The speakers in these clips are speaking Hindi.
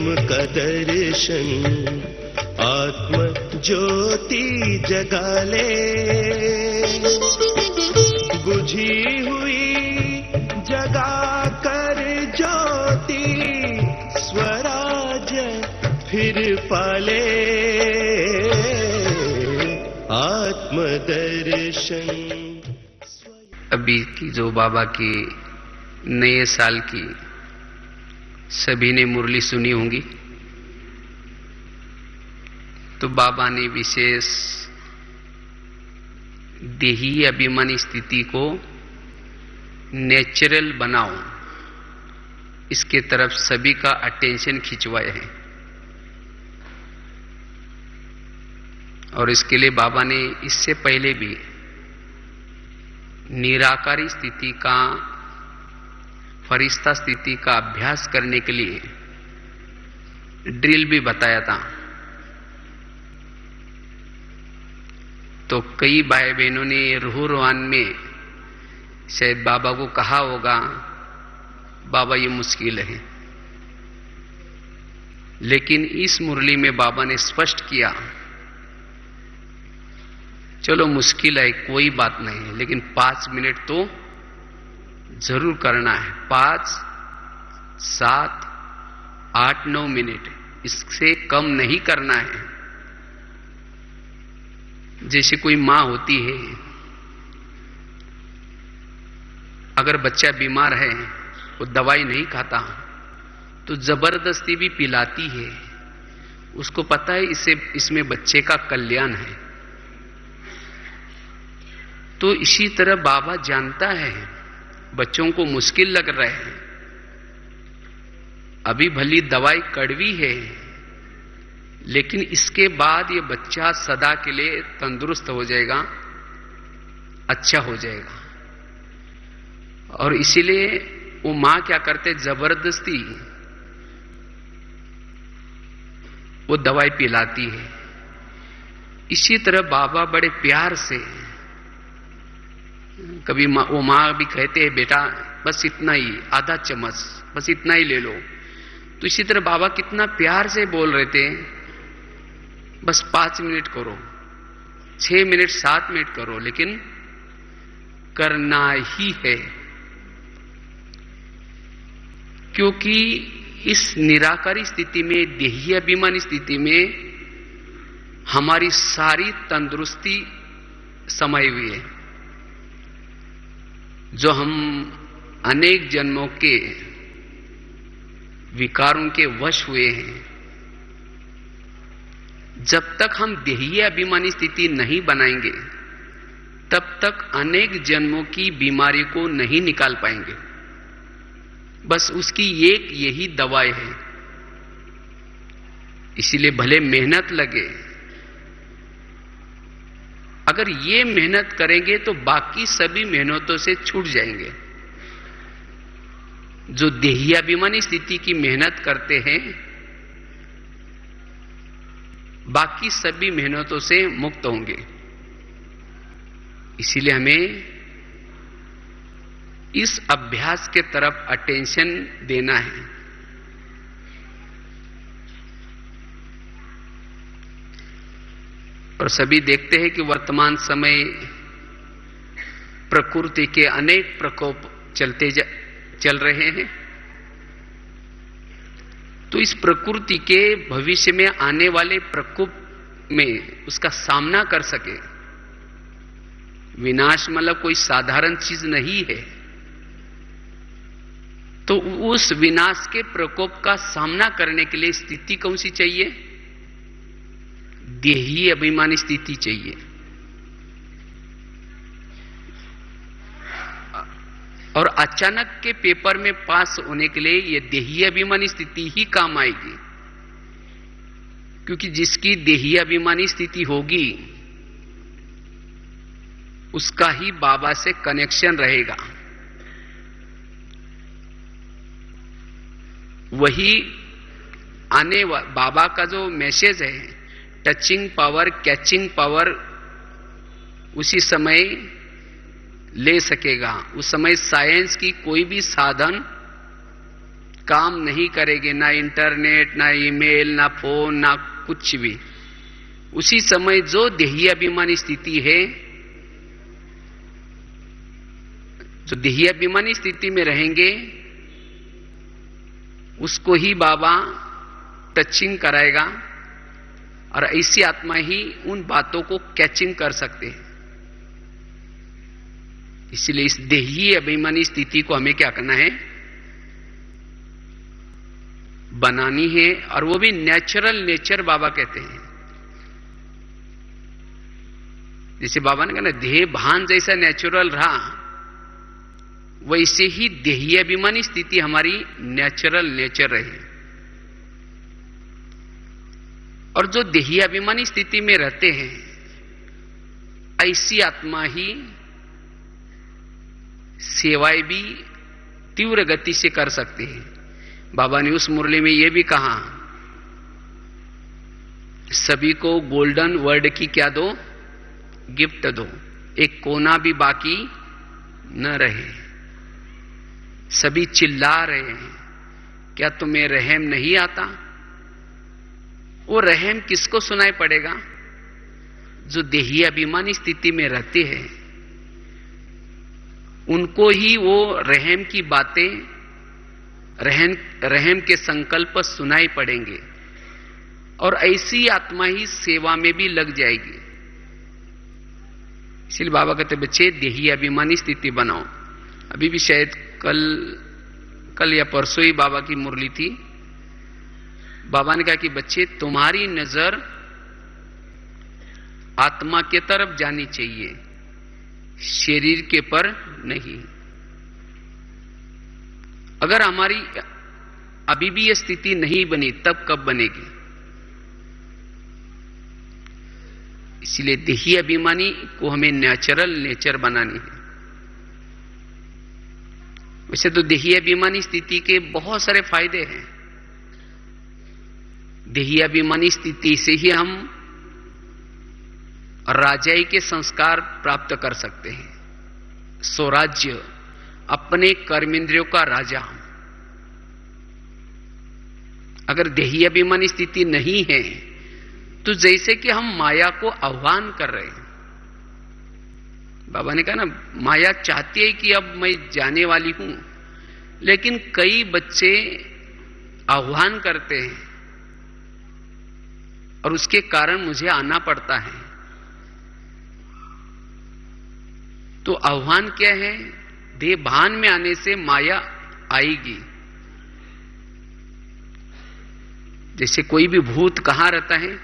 ब्रह्म का दर्शन आत्म ज्योति जगा ले। बुझी हुई जगा कर ज्योति स्वराज फिर पाले। आत्म दर्शन। अभी की जो बाबा की नए साल की सभी ने मुरली सुनी होंगी, तो बाबा ने विशेष देही अभिमानी स्थिति को नेचुरल बनाओ, इसके तरफ सभी का अटेंशन खिंचवाया है। और इसके लिए बाबा ने इससे पहले भी निराकारी स्थिति का, फरिश्ता स्थिति का अभ्यास करने के लिए ड्रिल भी बताया था। तो कई भाई बहनों ने रूहान में शायद बाबा को कहा होगा, बाबा ये मुश्किल है, लेकिन इस मुरली में बाबा ने स्पष्ट किया, चलो मुश्किल है कोई बात नहीं, लेकिन 5 मिनट तो जरूर करना है। 5, 7, 8, 9 मिनट, इससे कम नहीं करना है। जैसे कोई माँ होती है, अगर बच्चा बीमार है, वो दवाई नहीं खाता, तो जबरदस्ती भी पिलाती है, उसको पता है इसमें बच्चे का कल्याण है। तो इसी तरह बाबा जानता है बच्चों को मुश्किल लग रहा है, अभी भली दवाई कड़वी है, लेकिन इसके बाद ये बच्चा सदा के लिए तंदुरुस्त हो जाएगा, अच्छा हो जाएगा। और इसीलिए वो मां क्या करते, जबरदस्ती वो दवाई पिलाती है। इसी तरह बाबा बड़े प्यार से, कभी वो माँ भी कहते हैं बेटा बस इतना ही, आधा चम्मच बस इतना ही ले लो, तो इसी तरह बाबा कितना प्यार से बोल रहे थे, बस 5 मिनट करो, 6 मिनट 7 मिनट करो, लेकिन करना ही है। क्योंकि इस निराकारी स्थिति में, देही अभिमानी स्थिति में हमारी सारी तंदुरुस्ती समाई हुई है, जो हम अनेक जन्मों के विकारों के वश हुए हैं। जब तक हम देही अभिमानी स्थिति नहीं बनाएंगे, तब तक अनेक जन्मों की बीमारी को नहीं निकाल पाएंगे। बस उसकी एक यही दवाई है। इसीलिए भले मेहनत लगे, अगर ये मेहनत करेंगे तो बाकी सभी मेहनतों से छूट जाएंगे। जो देहियाभिमानी स्थिति की मेहनत करते हैं, बाकी सभी मेहनतों से मुक्त होंगे। इसीलिए हमें इस अभ्यास के तरफ अटेंशन देना है। और सभी देखते हैं कि वर्तमान समय प्रकृति के अनेक प्रकोप चल रहे हैं। तो इस प्रकृति के भविष्य में आने वाले प्रकोप में उसका सामना कर सके, विनाश मतलब कोई साधारण चीज नहीं है, तो उस विनाश के प्रकोप का सामना करने के लिए स्थिति कौन सी चाहिए? देही अभिमानी स्थिति चाहिए। और अचानक के पेपर में पास होने के लिए यह देही अभिमानी स्थिति ही काम आएगी, क्योंकि जिसकी देही अभिमानी स्थिति होगी उसका ही बाबा से कनेक्शन रहेगा। वही बाबा का जो मैसेज है, टचिंग पावर, कैचिंग पावर, उसी समय ले सकेगा। उस समय साइंस की कोई भी साधन काम नहीं करेंगे, ना इंटरनेट, ना ईमेल, ना फोन, ना कुछ भी, उसी समय जो देही अभिमानी स्थिति है, जो देही अभिमानी स्थिति में रहेंगे, उसको ही बाबा टचिंग कराएगा, और ऐसी आत्मा ही उन बातों को कैचिंग कर सकते हैं। इसलिए इस देही अभिमानी स्थिति को हमें क्या करना है, बनानी है, और वो भी नेचुरल नेचर बाबा कहते हैं। जैसे बाबा ने कहा ना, देह भान जैसा नेचुरल रहा, वैसे ही देही अभिमानी स्थिति हमारी नेचुरल नेचर रहे। और जो देही अभिमानी स्थिति में रहते हैं, ऐसी आत्मा ही सेवाएं भी तीव्र गति से कर सकते हैं। बाबा ने उस मुरली में यह भी कहा, सभी को गोल्डन वर्ड की क्या दो, गिफ्ट दो, एक कोना भी बाकी न रहे। सभी चिल्ला रहे हैं, क्या तुम्हें रहम नहीं आता? वो रहम किसको सुनाई पड़ेगा? जो देही अभिमानी स्थिति में रहते हैं, उनको ही वो रहम की बातें, रहम के संकल्प सुनाई पड़ेंगे, और ऐसी आत्मा ही सेवा में भी लग जाएगी। इसलिए बाबा कहते बच्चे देही अभिमानी स्थिति बनाओ। अभी भी शायद कल या परसों ही बाबा की मुरली थी। बाबा ने कहा कि बच्चे तुम्हारी नजर आत्मा के तरफ जानी चाहिए, शरीर के पर नहीं। अगर हमारी अभी भी यह स्थिति नहीं बनी, तब कब बनेगी? इसलिए देही अभिमानी को हमें नेचुरल नेचर बनानी है। वैसे तो देही अभिमानी स्थिति के बहुत सारे फायदे हैं। देही अभिमानी स्थिति से ही हम राजाई के संस्कार प्राप्त कर सकते हैं। स्वराज्य, अपने कर्मेंद्रियों का राजा। अगर देही अभिमानी स्थिति नहीं है, तो जैसे कि हम माया को आह्वान कर रहे हैं। बाबा ने कहा ना, माया चाहती है कि अब मैं जाने वाली हूं, लेकिन कई बच्चे आह्वान करते हैं और उसके कारण मुझे आना पड़ता है। तो आह्वान क्या है? देह भान में आने से माया आएगी। जैसे कोई भी भूत कहां रहता है?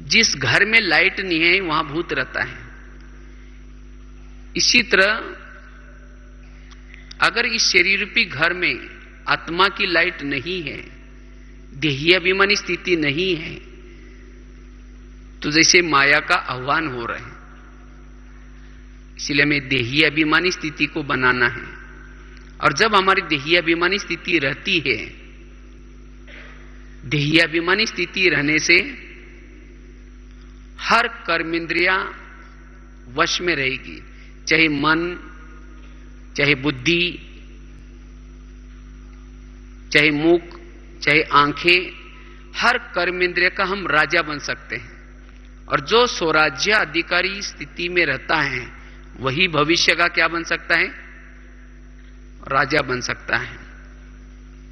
जिस घर में लाइट नहीं है, वहां भूत रहता है। इसी तरह अगर इस शरीर रूपी घर में आत्मा की लाइट नहीं है, देही अभिमानी स्थिति नहीं है, तो जैसे माया का आह्वान हो रहा है। इसलिए हमें देही अभिमानी स्थिति को बनाना है। और जब हमारी देही अभिमानी स्थिति रहती है, देही अभिमानी स्थिति रहने से हर कर्मेंद्रिया वश में रहेगी, चाहे मन, चाहे बुद्धि, चाहे मुख, चाहे आंखें, हर कर्मेंद्रिय का हम राजा बन सकते हैं। और जो स्वराज्य अधिकारी स्थिति में रहता है, वही भविष्य का क्या बन सकता है? राजा बन सकता है।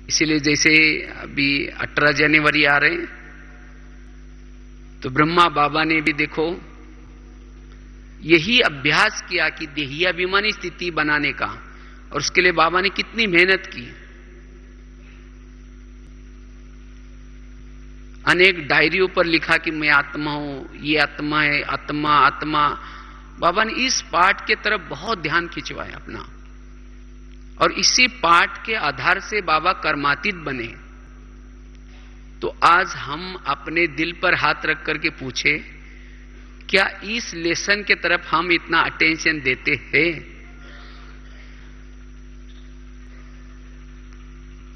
इसीलिए जैसे अभी 18 जनवरी आ रहे हैं, तो ब्रह्मा बाबा ने भी देखो यही अभ्यास किया कि देही अभिमानी स्थिति बनाने का, और उसके लिए बाबा ने कितनी मेहनत की। अनेक डायरियों पर लिखा कि मैं आत्मा हूं, ये आत्मा है, आत्मा आत्मा। बाबा ने इस पाठ के तरफ बहुत ध्यान खिंचवाया अपना, और इसी पाठ के आधार से बाबा कर्मातीत बने। तो आज हम अपने दिल पर हाथ रख करके पूछे, क्या इस लेसन के तरफ हम इतना अटेंशन देते हैं?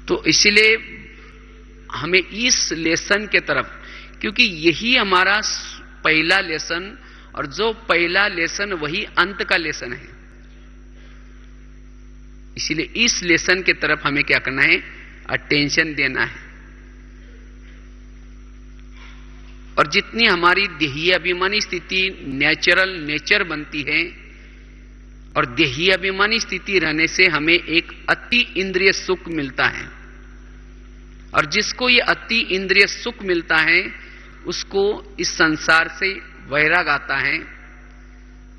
तो इसलिए हमें इस लेसन के तरफ, क्योंकि यही हमारा पहला लेसन, और जो पहला लेसन वही अंत का लेसन है। इसीलिए इस लेसन की तरफ हमें क्या करना है, अटेंशन देना है। और जितनी हमारी देही अभिमानी स्थिति नेचुरल नेचर बनती है, और देही अभिमानी स्थिति रहने से हमें एक अति इंद्रिय सुख मिलता है, और जिसको ये अति इंद्रिय सुख मिलता है उसको इस संसार से वैराग आता है,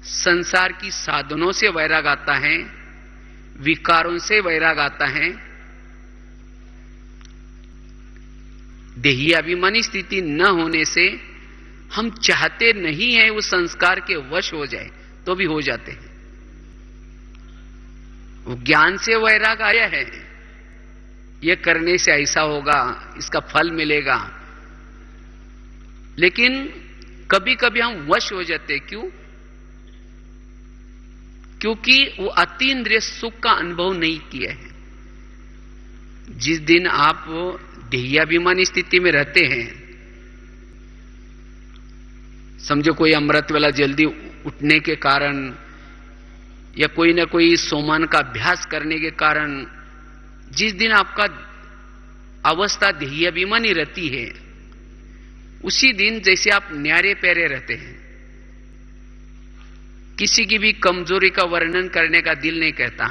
संसार की साधनों से वैराग आता है, विकारों से वैराग आता है। देही अभिमानी स्थिति न होने से हम चाहते नहीं हैं उस संस्कार के वश हो जाए तो भी हो जाते हैं। वो ज्ञान से वैराग आया है, ये करने से ऐसा होगा, इसका फल मिलेगा, लेकिन कभी कभी हम वश हो जाते। क्यों? क्योंकि वो अति इंद्रिय सुख का अनुभव नहीं किया है। जिस दिन आप देहाभिमानी स्थिति में रहते हैं, समझो कोई अमृत वाला जल्दी उठने के कारण या कोई ना कोई सोमान का अभ्यास करने के कारण, जिस दिन आपका अवस्था देहाभिमानी रहती है, उसी दिन जैसे आप न्यारे पैरे रहते हैं। किसी की भी कमजोरी का वर्णन करने का दिल नहीं कहता,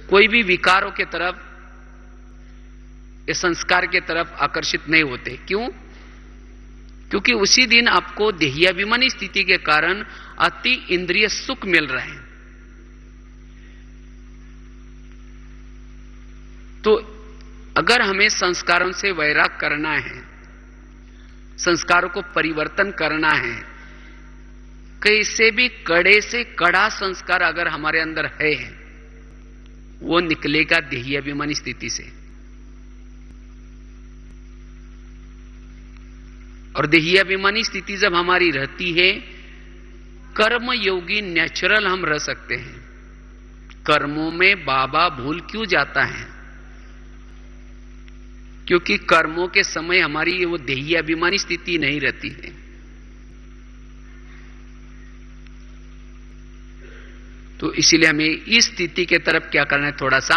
कोई भी विकारों के तरफ या संस्कार के तरफ आकर्षित नहीं होते। क्यों? क्योंकि उसी दिन आपको देहाभिमानी स्थिति के कारण अति इंद्रिय सुख मिल रहे हैं। तो अगर हमें संस्कारों से वैराग करना है, संस्कारों को परिवर्तन करना है, कैसे भी कड़े से कड़ा संस्कार अगर हमारे अंदर है, वो निकलेगा देहाभिमानी स्थिति से। और देहाभिमानी स्थिति जब हमारी रहती है, कर्म योगी नेचुरल हम रह सकते हैं। कर्मों में बाबा भूल क्यों जाता है? क्योंकि कर्मों के समय हमारी वो देहाभिमानी स्थिति नहीं रहती है। तो इसीलिए हमें इस स्थिति के तरफ क्या करना है, थोड़ा सा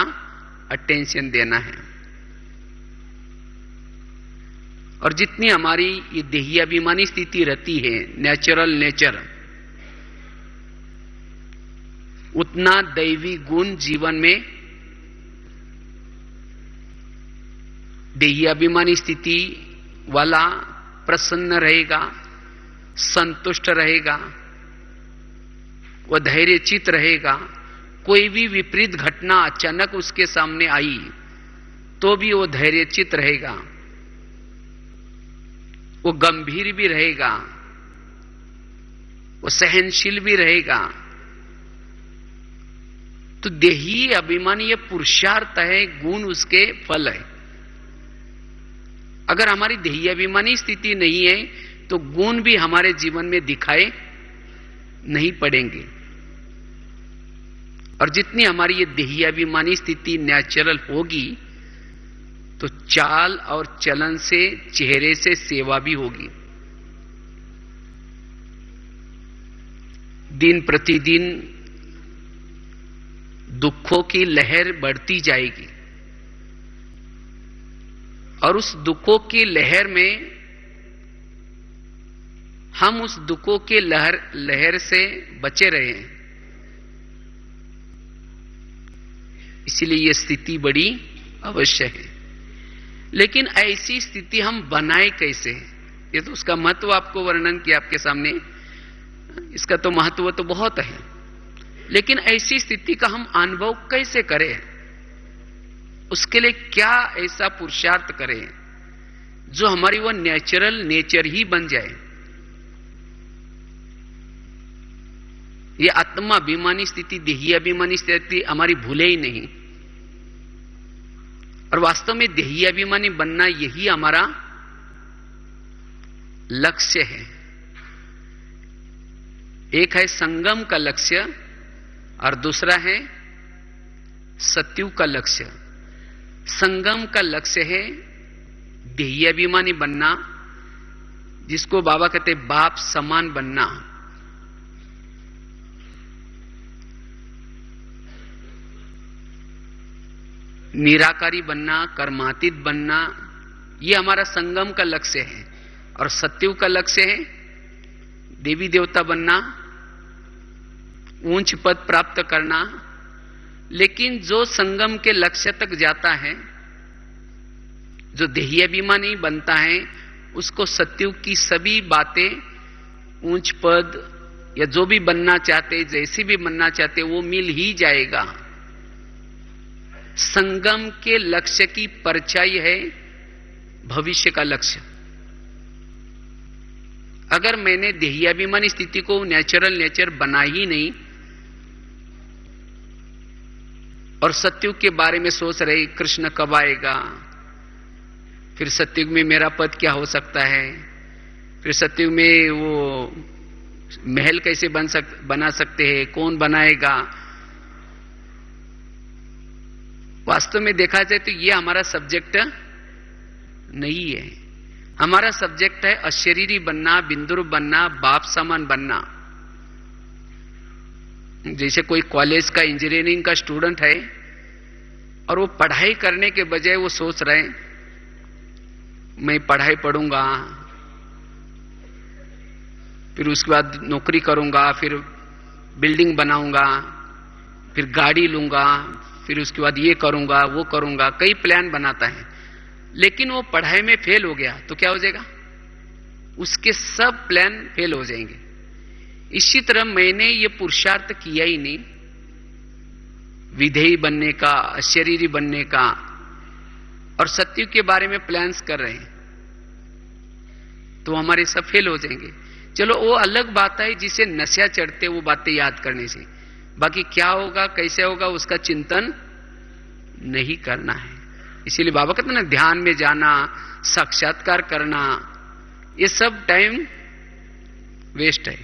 अटेंशन देना है। और जितनी हमारी ये देहाभिमानी स्थिति रहती है, नेचुरल नेचर, उतना दैवी गुण जीवन में, देहाभिमानी स्थिति वाला प्रसन्न रहेगा, संतुष्ट रहेगा, वह धैर्यचित रहेगा। कोई भी विपरीत घटना अचानक उसके सामने आई तो भी वो धैर्यचित रहेगा, वो गंभीर भी रहेगा, वो सहनशील भी रहेगा। तो देही अभिमानी ये पुरुषार्थ है, गुण उसके फल है। अगर हमारी देही अभिमानी स्थिति नहीं है तो गुण भी हमारे जीवन में दिखाए नहीं पड़ेंगे। और जितनी हमारी ये देही अभिमानी स्थिति नेचुरल होगी तो चाल और चलन से, चेहरे से सेवा भी होगी। दिन प्रतिदिन दुखों की लहर बढ़ती जाएगी, और उस दुखों की लहर में हम उस दुखों के लहर से बचे रहे। इसीलिए यह स्थिति बड़ी अवश्य है। लेकिन ऐसी स्थिति हम बनाए कैसे? ये तो उसका महत्व आपको वर्णन किया आपके सामने, इसका तो महत्व तो बहुत है। लेकिन ऐसी स्थिति का हम अनुभव कैसे करें? उसके लिए क्या ऐसा पुरुषार्थ करें जो हमारी वो नेचुरल नेचर ही बन जाए? ये आत्माभिमानी स्थिति, देहाभिमानी स्थिति हमारी भूले ही नहीं। और वास्तव में देहाभिमानी बनना यही हमारा लक्ष्य है। एक है संगम का लक्ष्य और दूसरा है सत्युग का लक्ष्य। संगम का लक्ष्य है देहाभिमानी बनना, जिसको बाबा कहते बाप समान बनना। निराकारी बनना, कर्मातीत बनना, ये हमारा संगम का लक्ष्य है। और सत्युग का लक्ष्य है देवी देवता बनना, ऊंच पद प्राप्त करना। लेकिन जो संगम के लक्ष्य तक जाता है, जो देहाभिमानी बनता है, उसको सत्युग की सभी बातें, ऊंच पद या जो भी बनना चाहते, जैसे भी बनना चाहते, वो मिल ही जाएगा। संगम के लक्ष्य की परछाई है भविष्य का लक्ष्य। अगर मैंने देहाभिमानी स्थिति को नेचुरल नेचर बना ही नहीं और सत्युग के बारे में सोच रहे कृष्ण कब आएगा, फिर सत्युग में मेरा पद क्या हो सकता है, फिर सत्युग में वो महल कैसे बना सकते हैं, कौन बनाएगा, वास्तव में देखा जाए तो ये हमारा सब्जेक्ट नहीं है। हमारा सब्जेक्ट है अशरीरी बनना, बिंदुर बनना, बाप समान बनना। जैसे कोई कॉलेज का इंजीनियरिंग का स्टूडेंट है और वो पढ़ाई करने के बजाय वो सोच रहे हैं मैं पढ़ाई पढ़ूंगा, फिर उसके बाद नौकरी करूंगा, फिर बिल्डिंग बनाऊंगा, फिर गाड़ी लूंगा, फिर उसके बाद ये करूंगा वो करूंगा, कई प्लान बनाता है। लेकिन वो पढ़ाई में फेल हो गया तो क्या हो जाएगा, उसके सब प्लान फेल हो जाएंगे। इसी तरह मैंने ये पुरुषार्थ किया ही नहीं विधेयी बनने का, अशरीरी बनने का, और सत्युग के बारे में प्लान्स कर रहे हैं, तो हमारे सब फेल हो जाएंगे। चलो वो अलग बात है जिसे नशा चढ़ते वो बातें याद करने से, बाकी क्या होगा कैसे होगा उसका चिंतन नहीं करना है। इसीलिए बाबा कहते ना ध्यान में जाना, साक्षात्कार करना, ये सब टाइम वेस्ट है।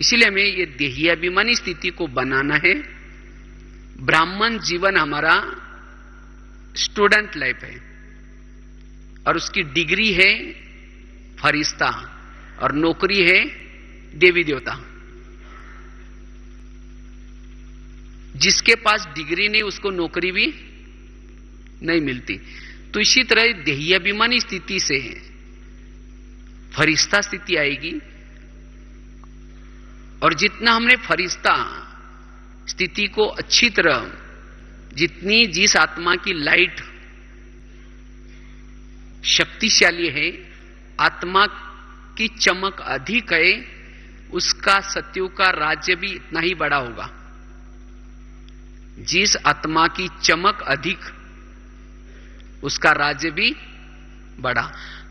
इसीलिए हमें ये देहाभिमानी स्थिति को बनाना है। ब्राह्मण जीवन हमारा स्टूडेंट लाइफ है और उसकी डिग्री है फरिश्ता और नौकरी है देवी देवता। जिसके पास डिग्री नहीं उसको नौकरी भी नहीं मिलती। तो इसी तरह देहाभिमानी स्थिति से फरिश्ता स्थिति आएगी, और जितना हमने फरिश्ता स्थिति को अच्छी तरह, जितनी जिस आत्मा की लाइट शक्तिशाली है, आत्मा की चमक अधिक है, उसका सत्युग का राज्य भी इतना ही बड़ा होगा। जिस आत्मा की चमक अधिक, उसका राज्य भी बड़ा।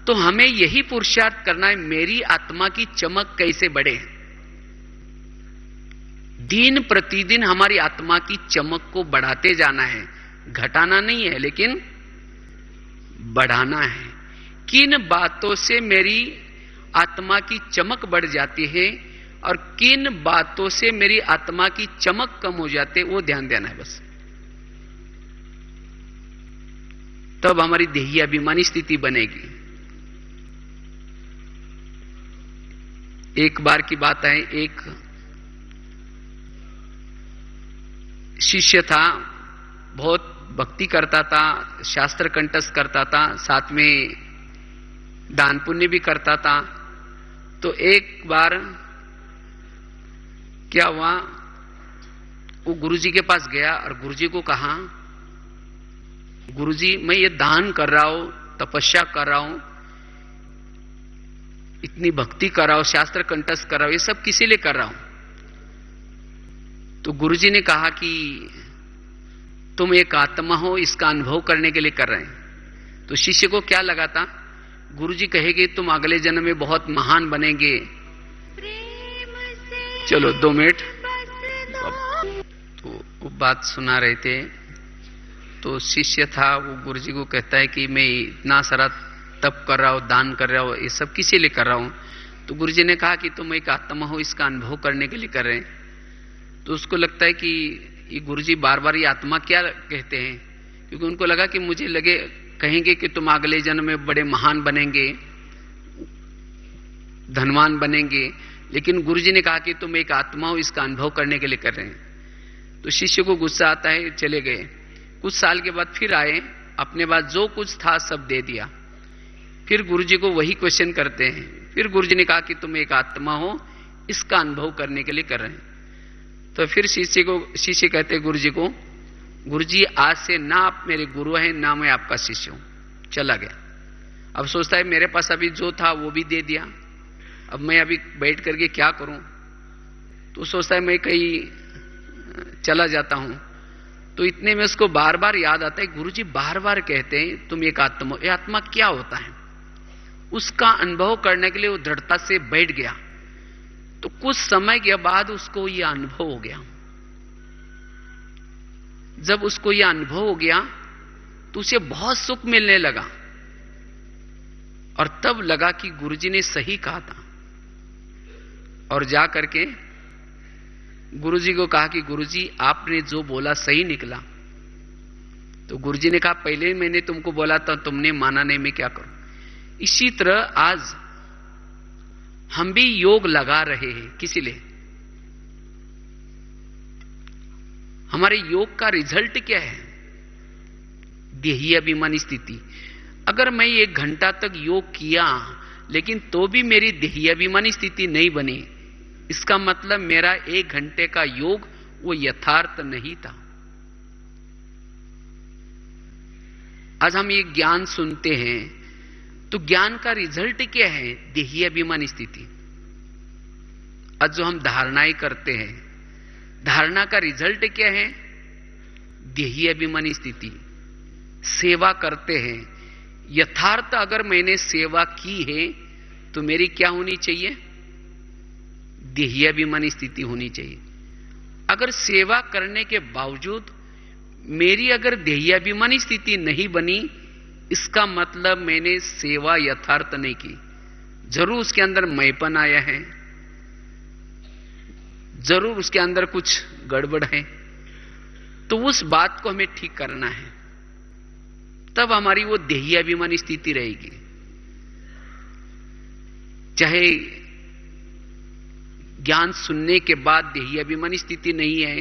तो हमें यही पुरुषार्थ करना है, मेरी आत्मा की चमक कैसे बढ़े। दिन प्रतिदिन हमारी आत्मा की चमक को बढ़ाते जाना है, घटाना नहीं है लेकिन बढ़ाना है। किन बातों से मेरी आत्मा की चमक बढ़ जाती है और किन बातों से मेरी आत्मा की चमक कम हो जाती है, वो ध्यान देना है बस। तब हमारी देहाभिमानी स्थिति बनेगी। एक बार की बात है, एक शिष्य था, बहुत भक्ति करता था, शास्त्र कंठस्थ करता था, साथ में दान पुण्य भी करता था। तो एक बार क्या हुआ, वो गुरुजी के पास गया और गुरुजी को कहा, गुरुजी मैं ये दान कर रहा हूं, तपस्या कर रहा हूं, इतनी भक्ति कर रहा हूं, शास्त्र कंठस्थ कर रहा हूं, ये सब किसी लिए कर रहा हूं। तो गुरुजी ने कहा कि तुम एक आत्मा हो, इसका अनुभव करने के लिए कर रहे हैं। तो शिष्य को क्या लगा था, गुरुजी कहेंगे तुम अगले जन्म में बहुत महान बनेंगे। चलो 2 मिनट। तो वो बात सुना रहे थे, तो शिष्य था वो गुरुजी को कहता है कि मैं इतना सारा तप कर रहा हूं, दान कर रहा हूं, ये सब किसी लिए कर रहा हूं। तो गुरुजी ने कहा कि तुम एक आत्मा हो, इसका अनुभव करने के लिए कर रहे हैं। तो उसको लगता है कि ये गुरुजी बार बार ये आत्मा क्या कहते हैं, क्योंकि उनको लगा कि मुझे लगे कहेंगे कि तुम अगले जन्म में बड़े महान बनेंगे, धनवान बनेंगे, लेकिन गुरुजी ने कहा कि तुम एक आत्मा हो, इसका अनुभव करने के लिए कर रहे हैं। तो शिष्य को गुस्सा आता है, चले गए। कुछ साल के बाद फिर आए, अपने पास जो कुछ था सब दे दिया। फिर गुरुजी को वही क्वेश्चन करते हैं। फिर गुरुजी ने कहा कि तुम एक आत्मा हो, इसका अनुभव करने के लिए कर रहे हैं। तो फिर शिष्य कहते गुरुजी को, गुरुजी आज से ना आप मेरे गुरु हैं ना मैं आपका शिष्य हूं। चला गया। अब सोचता है मेरे पास अभी जो था वो भी दे दिया, अब मैं अभी बैठ करके क्या करूं। तो सोचता है मैं कहीं चला जाता हूं। तो इतने में उसको बार बार याद आता है गुरुजी बार बार कहते हैं तुम एक आत्मा हो। ये आत्मा क्या होता है, उसका अनुभव करने के लिए वो दृढ़ता से बैठ गया। तो कुछ समय के बाद उसको यह अनुभव हो गया। जब उसको यह अनुभव हो गया तो उसे बहुत सुख मिलने लगा, और तब लगा कि गुरुजी ने सही कहा था। और जा करके गुरुजी को कहा कि गुरुजी आपने जो बोला सही निकला। तो गुरुजी ने कहा पहले मैंने तुमको बोला था, तुमने माना नहीं, मैं क्या करूं। इसी तरह आज हम भी योग लगा रहे हैं। किसी लिए? हमारे योग का रिजल्ट क्या है? देही अभिमानी स्थिति। अगर मैं 1 घंटा तक योग किया लेकिन तो भी मेरी देही अभिमानी स्थिति नहीं बनी, इसका मतलब मेरा 1 घंटे का योग वो यथार्थ नहीं था। आज हम ये ज्ञान सुनते हैं तो ज्ञान का रिजल्ट क्या है? देही अभिमानी स्थिति। आज जो हम धारणाएं करते हैं, धारणा का रिजल्ट क्या है? देही अभिमानी स्थिति। सेवा करते हैं, यथार्थ अगर मैंने सेवा की है तो मेरी क्या होनी चाहिए? देही अभिमानी स्थिति होनी चाहिए। अगर सेवा करने के बावजूद मेरी अगर देही अभिमानी स्थिति नहीं बनी, इसका मतलब मैंने सेवा यथार्थ नहीं की। जरूर उसके अंदर मैंपन आया है, जरूर उसके अंदर कुछ गड़बड़ है। तो उस बात को हमें ठीक करना है, तब हमारी वो देही अभिमानी स्थिति रहेगी। चाहे ज्ञान सुनने के बाद देही अभिमानी स्थिति नहीं है,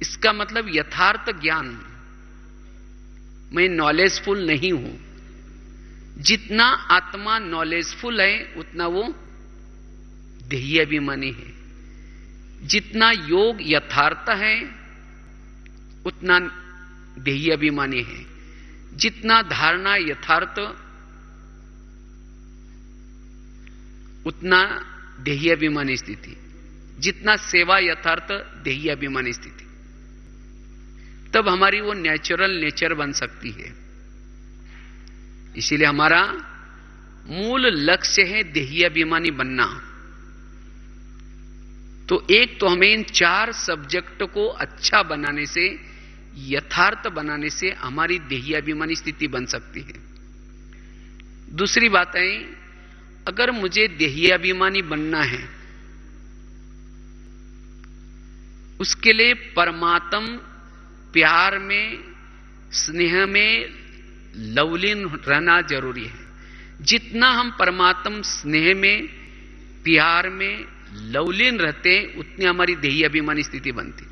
इसका मतलब यथार्थ ज्ञान, मैं नॉलेजफुल नहीं हूं। जितना आत्मा नॉलेजफुल है उतना वो देही अभिमानी है। जितना योग यथार्थ है उतना देही अभिमानी है। जितना धारणा यथार्थ उतना देही अभिमानी स्थिति। जितना सेवा यथार्थ देही अभिमानी स्थिति। तब हमारी वो नेचुरल नेचर बन सकती है। इसीलिए हमारा मूल लक्ष्य है देही अभिमानी बनना। तो एक तो हमें इन 4 सब्जेक्ट को अच्छा बनाने से, यथार्थ बनाने से हमारी देही अभिमानी स्थिति बन सकती है। दूसरी बात है, अगर मुझे देही अभिमानी बनना है, उसके लिए परमात्म प्यार में, स्नेह में लवलीन रहना जरूरी है। जितना हम परमात्म स्नेह में, प्यार में लवलीन रहते हैं, उतनी हमारी देही अभिमानी स्थिति बनती।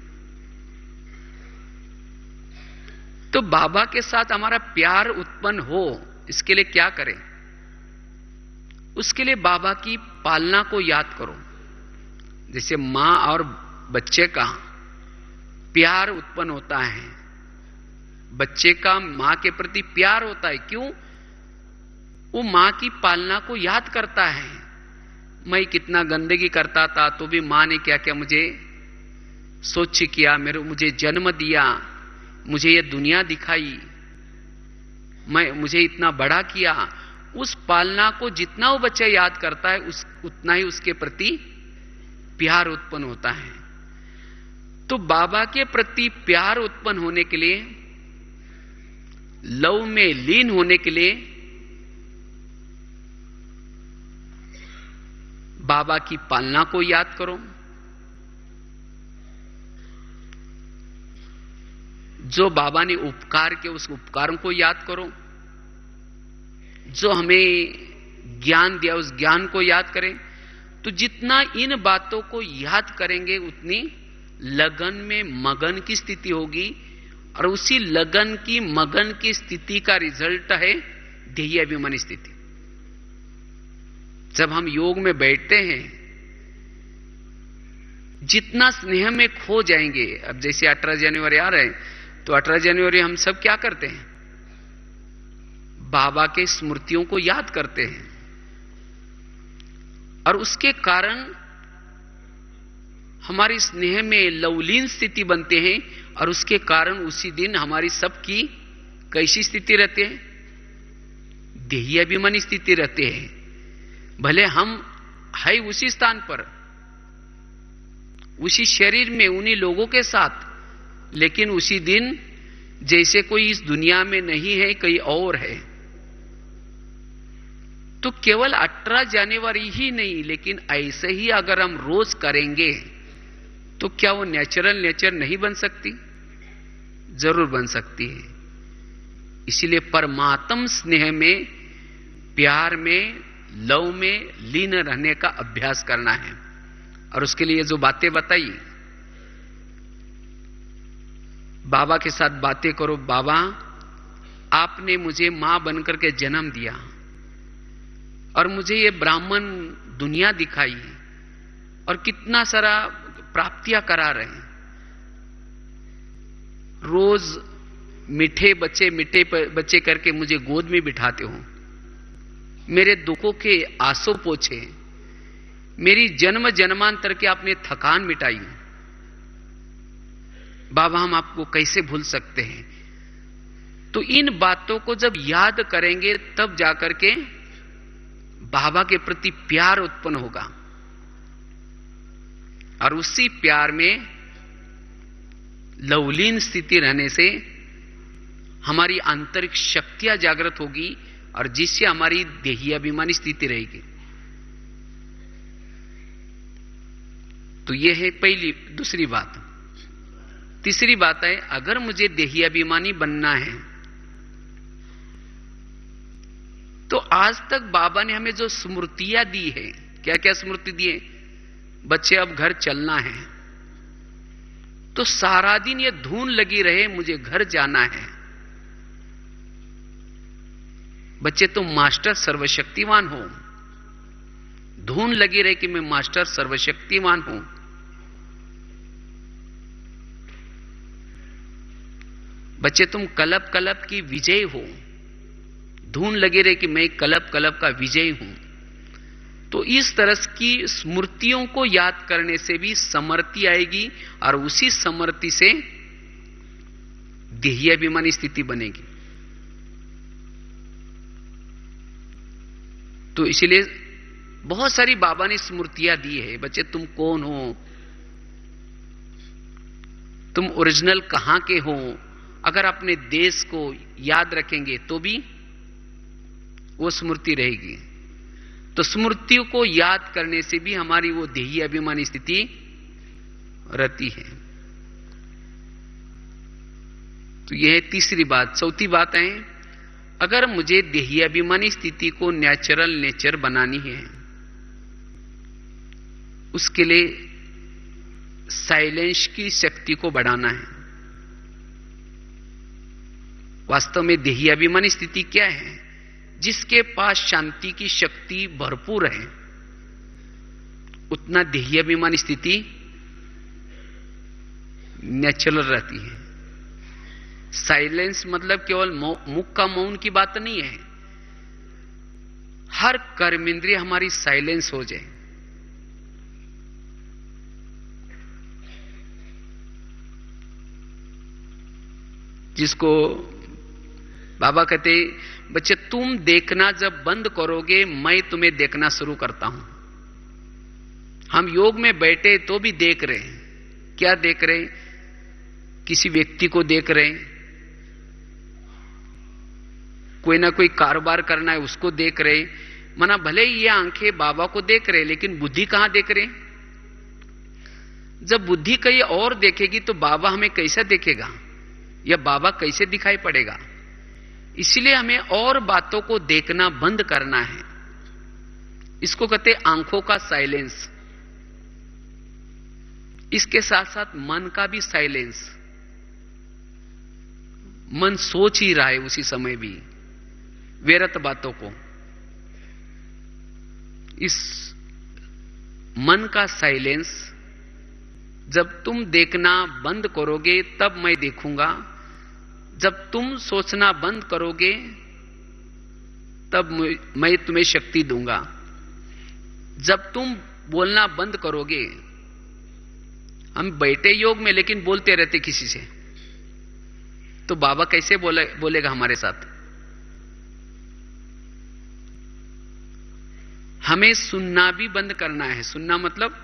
तो बाबा के साथ हमारा प्यार उत्पन्न हो, इसके लिए क्या करें? उसके लिए बाबा की पालना को याद करो। जैसे मां और बच्चे का प्यार उत्पन्न होता है, बच्चे का मां के प्रति प्यार होता है। क्यों? वो मां की पालना को याद करता है। मैं कितना गंदगी करता था तो भी मां ने क्या क्या मुझे स्वच्छ किया, मुझे जन्म दिया, मुझे ये दुनिया दिखाई, मुझे इतना बड़ा किया। उस पालना को जितना वो बच्चा याद करता है, उतना ही उसके प्रति प्यार उत्पन्न होता है। तो बाबा के प्रति प्यार उत्पन्न होने के लिए, लव में लीन होने के लिए बाबा की पालना को याद करो। जो बाबा ने उपकार किए उस उपकारों को याद करो। जो हमें ज्ञान दिया उस ज्ञान को याद करें। तो जितना इन बातों को याद करेंगे उतनी लगन में मगन की स्थिति होगी और उसी लगन की, मगन की स्थिति का रिजल्ट है देही अभिमानी स्थिति। जब हम योग में बैठते हैं, जितना स्नेह में खो जाएंगे। अब जैसे 18 जनवरी आ रहे हैं, तो 18 जनवरी हम सब क्या करते हैं? बाबा के स्मृतियों को याद करते हैं, और उसके कारण हमारी स्नेह में लवलीन स्थिति बनते हैं, और उसके कारण उसी दिन हमारी सबकी कैसी स्थिति रहती है? देही अभिमानी स्थिति रहते हैं। भले हम है उसी स्थान पर, उसी शरीर में, उन्हीं लोगों के साथ, लेकिन उसी दिन जैसे कोई इस दुनिया में नहीं है, कहीं और है। तो केवल 18 जनवरी ही नहीं, लेकिन ऐसे ही अगर हम रोज करेंगे तो क्या वो नेचुरल नेचर नहीं बन सकती? जरूर बन सकती है। इसीलिए परमात्म स्नेह में, प्यार में, लव में लीन रहने का अभ्यास करना है। और उसके लिए जो बातें बताई, बाबा के साथ बातें करो। बाबा, आपने मुझे मां बनकर के जन्म दिया और मुझे ये ब्राह्मण दुनिया दिखाई और कितना सारा प्राप्तियां करा रहे हैं। रोज मीठे बच्चे करके मुझे गोद में बिठाते हो, मेरे दुखों के आंसू पोछे, मेरी जन्म जन्मांतर के आपने थकान मिटाई। बाबा, हम आपको कैसे भूल सकते हैं? तो इन बातों को जब याद करेंगे तब जाकर के बाबा के प्रति प्यार उत्पन्न होगा, और उसी प्यार में लवलीन स्थिति रहने से हमारी आंतरिक शक्तियां जागृत होगी, और जिससे हमारी देही अभिमानी स्थिति रहेगी। तो यह है पहली। दूसरी बात। तीसरी बात है, अगर मुझे देही अभिमानी बनना है तो आज तक बाबा ने हमें जो स्मृतियां दी है, क्या क्या स्मृति दी है? बच्चे, अब घर चलना है, तो सारा दिन ये धुन लगी रहे, मुझे घर जाना है। बच्चे, तुम मास्टर सर्वशक्तिमान हो, धुन लगी रहे कि मैं मास्टर सर्वशक्तिमान हूं। बच्चे, तुम कलब कलब की विजय हो, धुन लगी रहे कि मैं कलब कलब का विजय हूं। तो इस तरह की स्मृतियों को याद करने से भी समर्ति आएगी, और उसी समर्ति से देही अभिमानी स्थिति बनेगी। तो इसलिए बहुत सारी बाबा ने स्मृतियां दी है। बच्चे, तुम कौन हो, तुम ओरिजिनल कहां के हो, अगर अपने देश को याद रखेंगे तो भी वो स्मृति रहेगी। तो स्मृतियों को याद करने से भी हमारी वो देही अभिमानी स्थिति रहती है। तो यह है तीसरी बात। चौथी बात है, अगर मुझे देही अभिमानी स्थिति को नेचुरल नेचर बनानी है, उसके लिए साइलेंस की शक्ति को बढ़ाना है। वास्तव में देही अभिमानी स्थिति क्या है? जिसके पास शांति की शक्ति भरपूर है, उतना देही अभिमानी स्थिति नेचुरल रहती है। साइलेंस मतलब केवल मुख का मौन की बात नहीं है, हर कर्मेंद्रिय हमारी साइलेंस हो जाए। जिसको बाबा कहते, बच्चे तुम देखना जब बंद करोगे, मैं तुम्हें देखना शुरू करता हूं। हम योग में बैठे तो भी देख रहे हैं। क्या देख रहे हैं? किसी व्यक्ति को देख रहे हैं, कोई ना कोई कारोबार करना है उसको देख रहे हैं। मना भले ही ये आंखें बाबा को देख रहे हैं, लेकिन बुद्धि कहां देख रहे हैं? जब बुद्धि कहीं और देखेगी तो बाबा हमें कैसा देखेगा, या बाबा कैसे दिखाई पड़ेगा? इसलिए हमें और बातों को देखना बंद करना है। इसको कहते आंखों का साइलेंस। इसके साथ साथ मन का भी साइलेंस। मन सोच ही रहा है उसी समय भी व्यर्थ बातों को। इस मन का साइलेंस, जब तुम देखना बंद करोगे तब मैं देखूंगा, जब तुम सोचना बंद करोगे तब मैं तुम्हें शक्ति दूंगा। जब तुम बोलना बंद करोगे, हम बैठे योग में लेकिन बोलते रहते किसी से, तो बाबा कैसे बोलेगा हमारे साथ? हमें सुनना भी बंद करना है। सुनना मतलब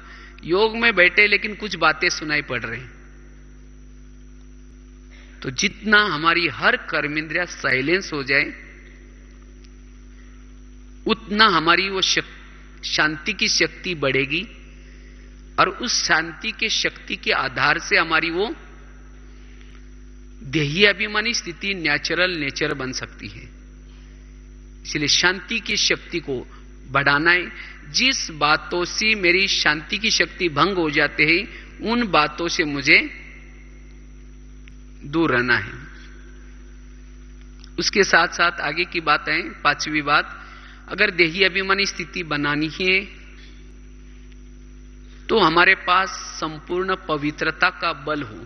योग में बैठे लेकिन कुछ बातें सुनाई पड़ रही। तो जितना हमारी हर कर्मेंद्रिया साइलेंस हो जाए, उतना हमारी वो शांति की शक्ति बढ़ेगी, और उस शांति के शक्ति के आधार से हमारी वो देही अभिमानी स्थिति नेचुरल नेचर बन सकती है। इसलिए शांति की शक्ति को बढ़ाना है। जिस बातों से मेरी शांति की शक्ति भंग हो जाते हैं, उन बातों से मुझे दूर रहना है। उसके साथ साथ आगे की बात है, पांचवी बात, अगर देही अभिमानी स्थिति बनानी है तो हमारे पास संपूर्ण पवित्रता का बल हो।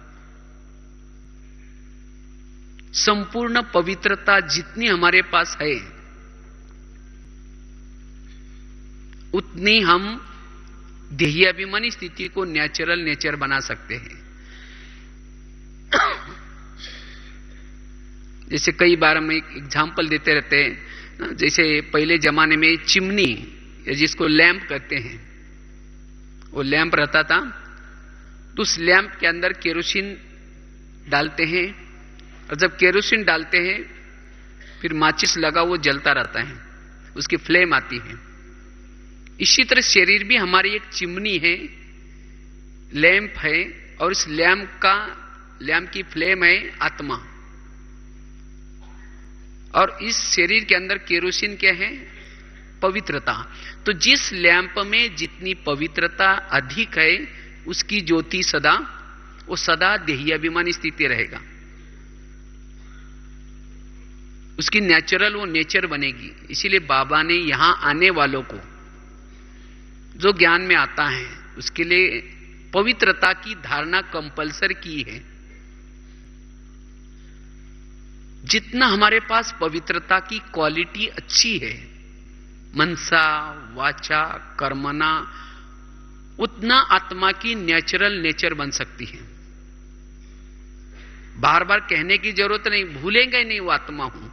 संपूर्ण पवित्रता जितनी हमारे पास है, उतनी हम देही अभिमानी स्थिति को नेचुरल नेचर बना सकते हैं। जैसे कई बार हम एक एग्जाम्पल देते रहते हैं, जैसे पहले जमाने में चिमनी, जिसको लैंप कहते हैं, वो लैंप रहता था, तो उस लैंप के अंदर केरोसिन डालते हैं, और जब केरोसिन डालते हैं फिर माचिस लगा वो जलता रहता है, उसकी फ्लेम आती है। इसी तरह शरीर भी हमारी एक चिमनी है, लैंप है, और इस लैंप की फ्लेम है आत्मा। और इस शरीर के अंदर केरोसिन क्या है? पवित्रता। तो जिस लैंप में जितनी पवित्रता अधिक है, उसकी ज्योति सदा देही अभिमानी स्थिति रहेगा, उसकी नेचुरल वो नेचर बनेगी। इसीलिए बाबा ने यहां आने वालों को, जो ज्ञान में आता है, उसके लिए पवित्रता की धारणा कंपल्सरी की है। जितना हमारे पास पवित्रता की क्वालिटी अच्छी है, मनसा वाचा कर्मना, उतना आत्मा की नेचुरल नेचर बन सकती है। बार बार कहने की जरूरत नहीं, भूलेंगे नहीं वो आत्मा हूं।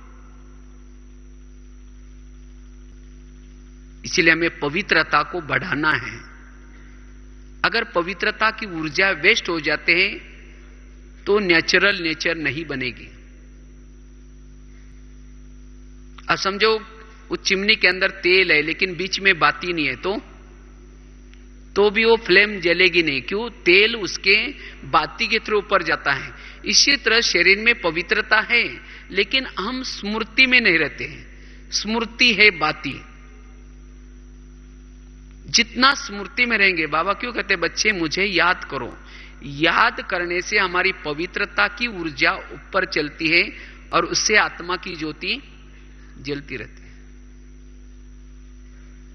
इसलिए हमें पवित्रता को बढ़ाना है। अगर पवित्रता की ऊर्जा वेस्ट हो जाते हैं तो नेचुरल नेचर नहीं बनेगी। अब समझो उस चिमनी के अंदर तेल है लेकिन बीच में बाती नहीं है, तो भी वो फ्लेम जलेगी नहीं। क्यों? तेल उसके बाती के थ्रू ऊपर जाता है। इसी तरह शरीर में पवित्रता है लेकिन हम स्मृति में नहीं रहते हैं। स्मृति है बाती। जितना स्मृति में रहेंगे, बाबा क्यों कहते बच्चे मुझे याद करो, याद करने से हमारी पवित्रता की ऊर्जा ऊपर चलती है और उससे आत्मा की ज्योति जलती रहती है।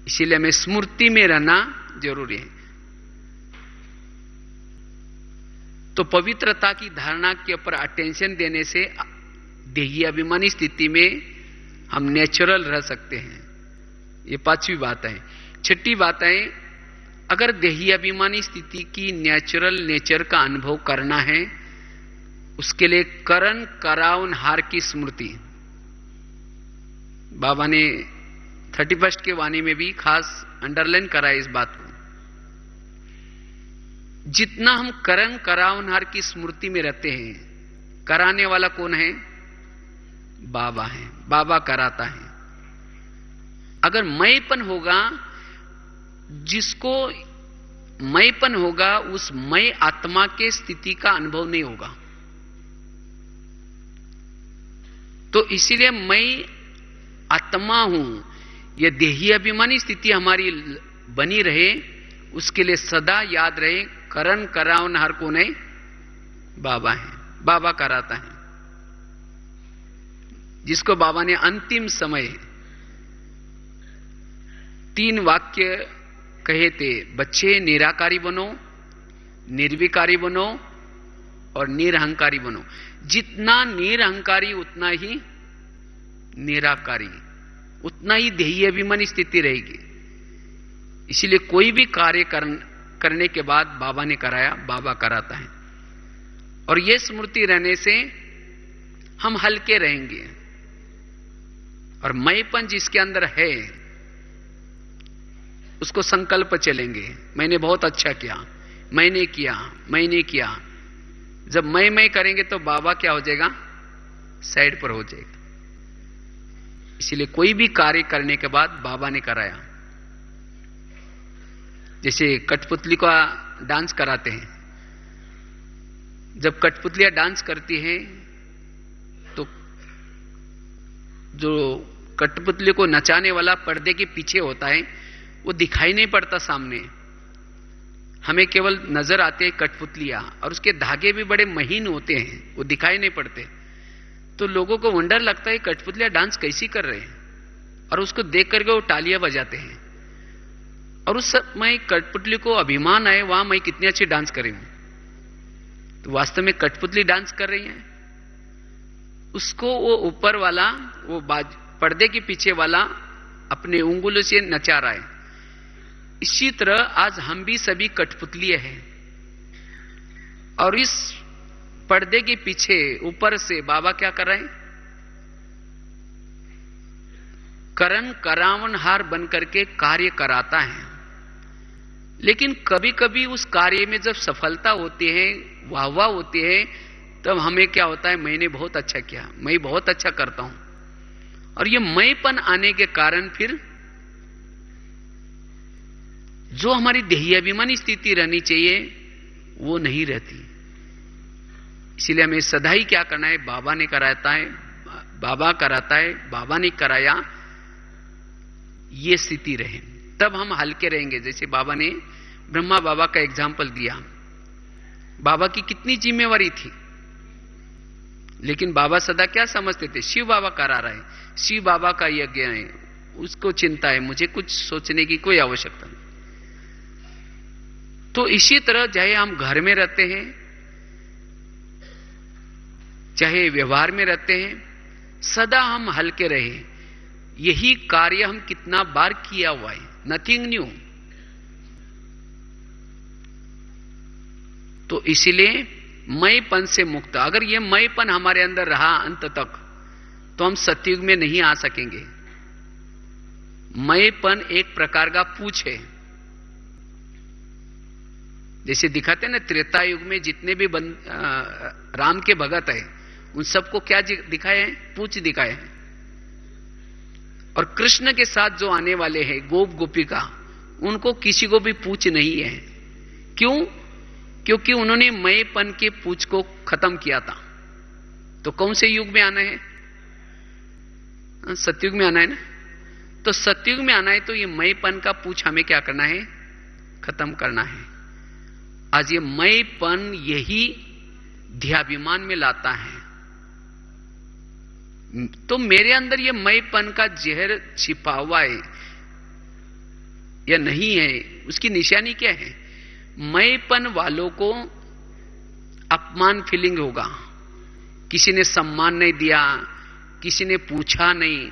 इसीलिए हमें स्मृति में रहना जरूरी है। तो पवित्रता की धारणा के ऊपर अटेंशन देने से देही अभिमानी स्थिति में हम नेचुरल रह सकते हैं। ये पांचवी बात है। छठी बात है, अगर देही अभिमानी स्थिति की नेचुरल नेचर का अनुभव करना है, उसके लिए करण करावनहार की स्मृति। बाबा ने 31 के वाणी में भी खास अंडरलाइन करा इस बात को। जितना हम करण करावनहार की स्मृति में रहते हैं, कराने वाला कौन है? बाबा है। बाबा कराता है। अगर मैंपन होगा, जिसको मैंपन होगा, उस मैं आत्मा के स्थिति का अनुभव नहीं होगा। तो इसीलिए मैं आत्मा हूं, यह देही अभिमानी स्थिति हमारी बनी रहे, उसके लिए सदा याद रहे करण करावनहार कौन है? बाबा है। बाबा कराता है। जिसको बाबा ने अंतिम समय 3 वाक्य कहे थे, बच्चे निराकारी बनो, निर्विकारी बनो और निरहंकारी बनो। जितना निरहंकारी उतना ही निराकारी, उतना ही देही अभिमानी स्थिति रहेगी। इसलिए कोई भी कार्य करने के बाद बाबा ने कराया, बाबा कराता है। और यह स्मृति रहने से हम हल्के रहेंगे। और मैंपन जिसके अंदर है उसको संकल्प चलेंगे, मैंने बहुत अच्छा किया, मैंने किया। जब मैं करेंगे तो बाबा क्या हो जाएगा, साइड पर हो जाएगा। इसलिए कोई भी कार्य करने के बाद बाबा ने कराया। जैसे कठपुतली का डांस कराते हैं, जब कठपुतलियां डांस करती हैं तो जो कठपुतली को नचाने वाला पर्दे के पीछे होता है वो दिखाई नहीं पड़ता सामने, हमें केवल नजर आते हैं कठपुतलियां, और उसके धागे भी बड़े महीन होते हैं, वो दिखाई नहीं पड़ते। तो लोगों को वंडर लगता है कठपुतलियां डांस कैसी कर रहे हैं, और उसको देख करके वो तालियां बजाते हैं। और उस समय कठपुतली को अभिमान आए, वहां मैं कितनी अच्छी डांस कर रही हूं। तो वास्तव में कठपुतली डांस कर रही है, उसको वो ऊपर वाला, वो पर्दे के पीछे वाला अपने उंगलियों से नचा रहा है। इसी तरह आज हम भी सभी कठपुतलियां हैं, और इस पर्दे के पीछे ऊपर से बाबा क्या कर रहे हैं, करण करावनहार बनकर के कार्य कराता है। लेकिन कभी कभी उस कार्य में जब सफलता होती है, वाहवाह होती है, तब हमें क्या होता है, मैंने बहुत अच्छा किया, मैं बहुत अच्छा करता हूं। और ये मैंपन आने के कारण फिर जो हमारी देही अभिमानी स्थिति रहनी चाहिए वो नहीं रहती। इसीलिए हमें सदा ही क्या करना है, बाबा ने कराता है, बाबा कराता है, बाबा ने कराया, ये स्थिति रहे, तब हम हल्के रहेंगे। जैसे बाबा ने ब्रह्मा बाबा का एग्जाम्पल दिया, बाबा की कितनी जिम्मेवारी थी, लेकिन बाबा सदा क्या समझते थे, शिव बाबा करा रहे हैं, शिव बाबा का यज्ञ है, उसको चिंता है, मुझे कुछ सोचने की कोई आवश्यकता नहीं। तो इसी तरह चाहे हम घर में रहते हैं, चाहे व्यवहार में रहते हैं, सदा हम हल्के रहे। यही कार्य हम कितना बार किया हुआ है, नथिंग न्यू। तो इसलिए मैंपन से मुक्त, अगर ये मैंपन हमारे अंदर रहा अंत तक, तो हम सतयुग में नहीं आ सकेंगे। मैंपन एक प्रकार का पूछ है। जैसे दिखाते हैं ना, त्रेता युग में जितने भी राम के भगत है, उन सबको क्या दिखाए हैं, पूछ दिखाए हैं। और कृष्ण के साथ जो आने वाले हैं गोप गोपिका, उनको किसी को भी पूछ नहीं है। क्यों? क्योंकि उन्होंने मैंपन के पूछ को खत्म किया था। तो कौन से युग में आना है, सतयुग में आना है ना। तो सतयुग में आना है तो ये मैंपन का पूछ हमें क्या करना है, खत्म करना है। आज ये मैंपन यही ध्याभिमान में लाता है। तो मेरे अंदर ये मैंपन का जहर छिपा हुआ है या नहीं है, उसकी निशानी क्या है? मैंपन वालों को अपमान फीलिंग होगा, किसी ने सम्मान नहीं दिया, किसी ने पूछा नहीं,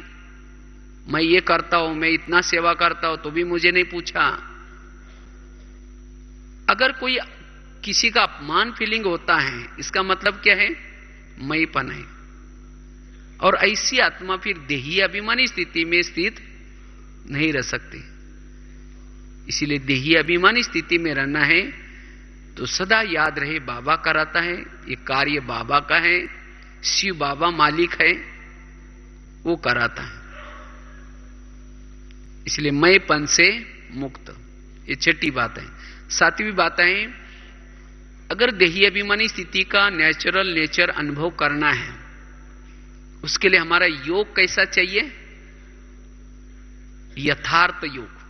मैं ये करता हूं, मैं इतना सेवा करता हूं तो भी मुझे नहीं पूछा। अगर कोई किसी का अपमान फीलिंग होता है, इसका मतलब क्या है, मैंपन है। और ऐसी आत्मा फिर देही अभिमानी स्थिति में स्थित नहीं रह सकती। इसीलिए देही अभिमानी स्थिति में रहना है तो सदा याद रहे बाबा कराता है, ये कार्य बाबा का है, शिव बाबा मालिक है, वो कराता है। इसलिए मैंपन से मुक्त, ये छठी बात है। सातवीं बात है, अगर देही अभिमानी स्थिति का नेचुरल नेचर अनुभव करना है, उसके लिए हमारा योग कैसा चाहिए? यथार्थ योग।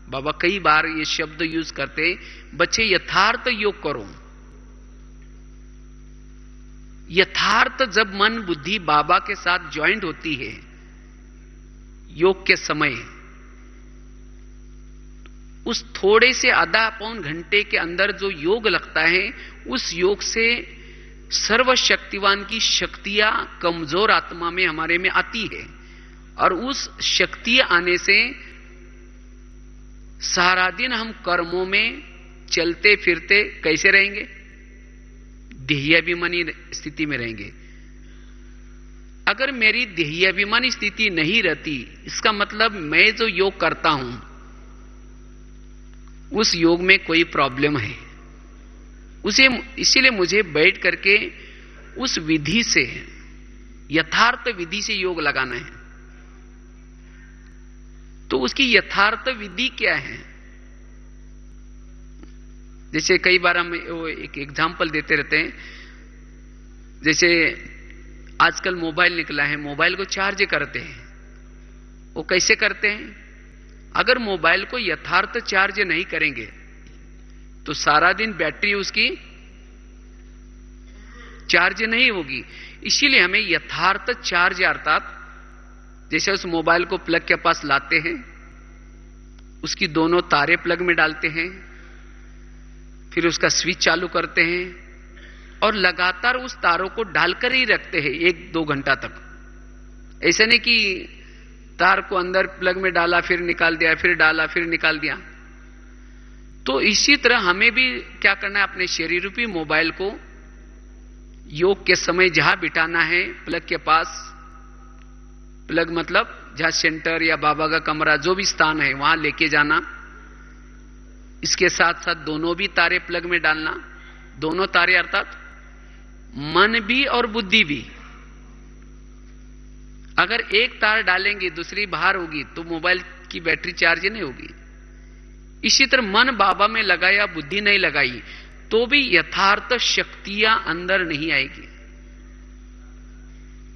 बाबा कई बार ये शब्द यूज करते, बच्चे यथार्थ योग करो। यथार्थ जब मन बुद्धि बाबा के साथ ज्वाइंट होती है योग के समय, उस थोड़े से आधा पौन घंटे के अंदर जो योग लगता है, उस योग से सर्वशक्तिवान की शक्तियां कमजोर आत्मा में हमारे में आती है, और उस शक्ति आने से सारा दिन हम कर्मों में चलते फिरते कैसे रहेंगे? देहाभिमानी स्थिति में रहेंगे। अगर मेरी देहाभिमानी स्थिति नहीं रहती, इसका मतलब मैं जो योग करता हूं उस योग में कोई प्रॉब्लम है। इसीलिए मुझे बैठ करके उस विधि से, यथार्थ विधि से योग लगाना है। तो उसकी यथार्थ विधि क्या है? जैसे कई बार हम एक एग्जाम्पल देते रहते हैं, जैसे आजकल मोबाइल निकला है, मोबाइल को चार्ज करते हैं। वो कैसे करते हैं? अगर मोबाइल को यथार्थ चार्ज नहीं करेंगे तो सारा दिन बैटरी उसकी चार्ज नहीं होगी। इसीलिए हमें यथार्थ चार्ज, अर्थात जैसे उस मोबाइल को प्लग के पास लाते हैं, उसकी दोनों तारे प्लग में डालते हैं, फिर उसका स्विच चालू करते हैं और लगातार उस तारों को डालकर ही रखते हैं 1-2 घंटा तक। ऐसा नहीं कि तार को अंदर प्लग में डाला फिर निकाल दिया, फिर डाला फिर निकाल दिया। तो इसी तरह हमें भी क्या करना है, अपने शरीर रूपी मोबाइल को योग के समय जहां बिठाना है, प्लग के पास, प्लग मतलब जहां सेंटर या बाबा का कमरा जो भी स्थान है वहां लेके जाना। इसके साथ साथ दोनों भी तारे प्लग में डालना। दोनों तारे अर्थात मन भी और बुद्धि भी। अगर एक तार डालेंगे दूसरी बाहर होगी तो मोबाइल की बैटरी चार्ज नहीं होगी। इसी तरह मन बाबा में लगाया, बुद्धि नहीं लगाई, तो भी यथार्थ शक्तियां अंदर नहीं आएगी।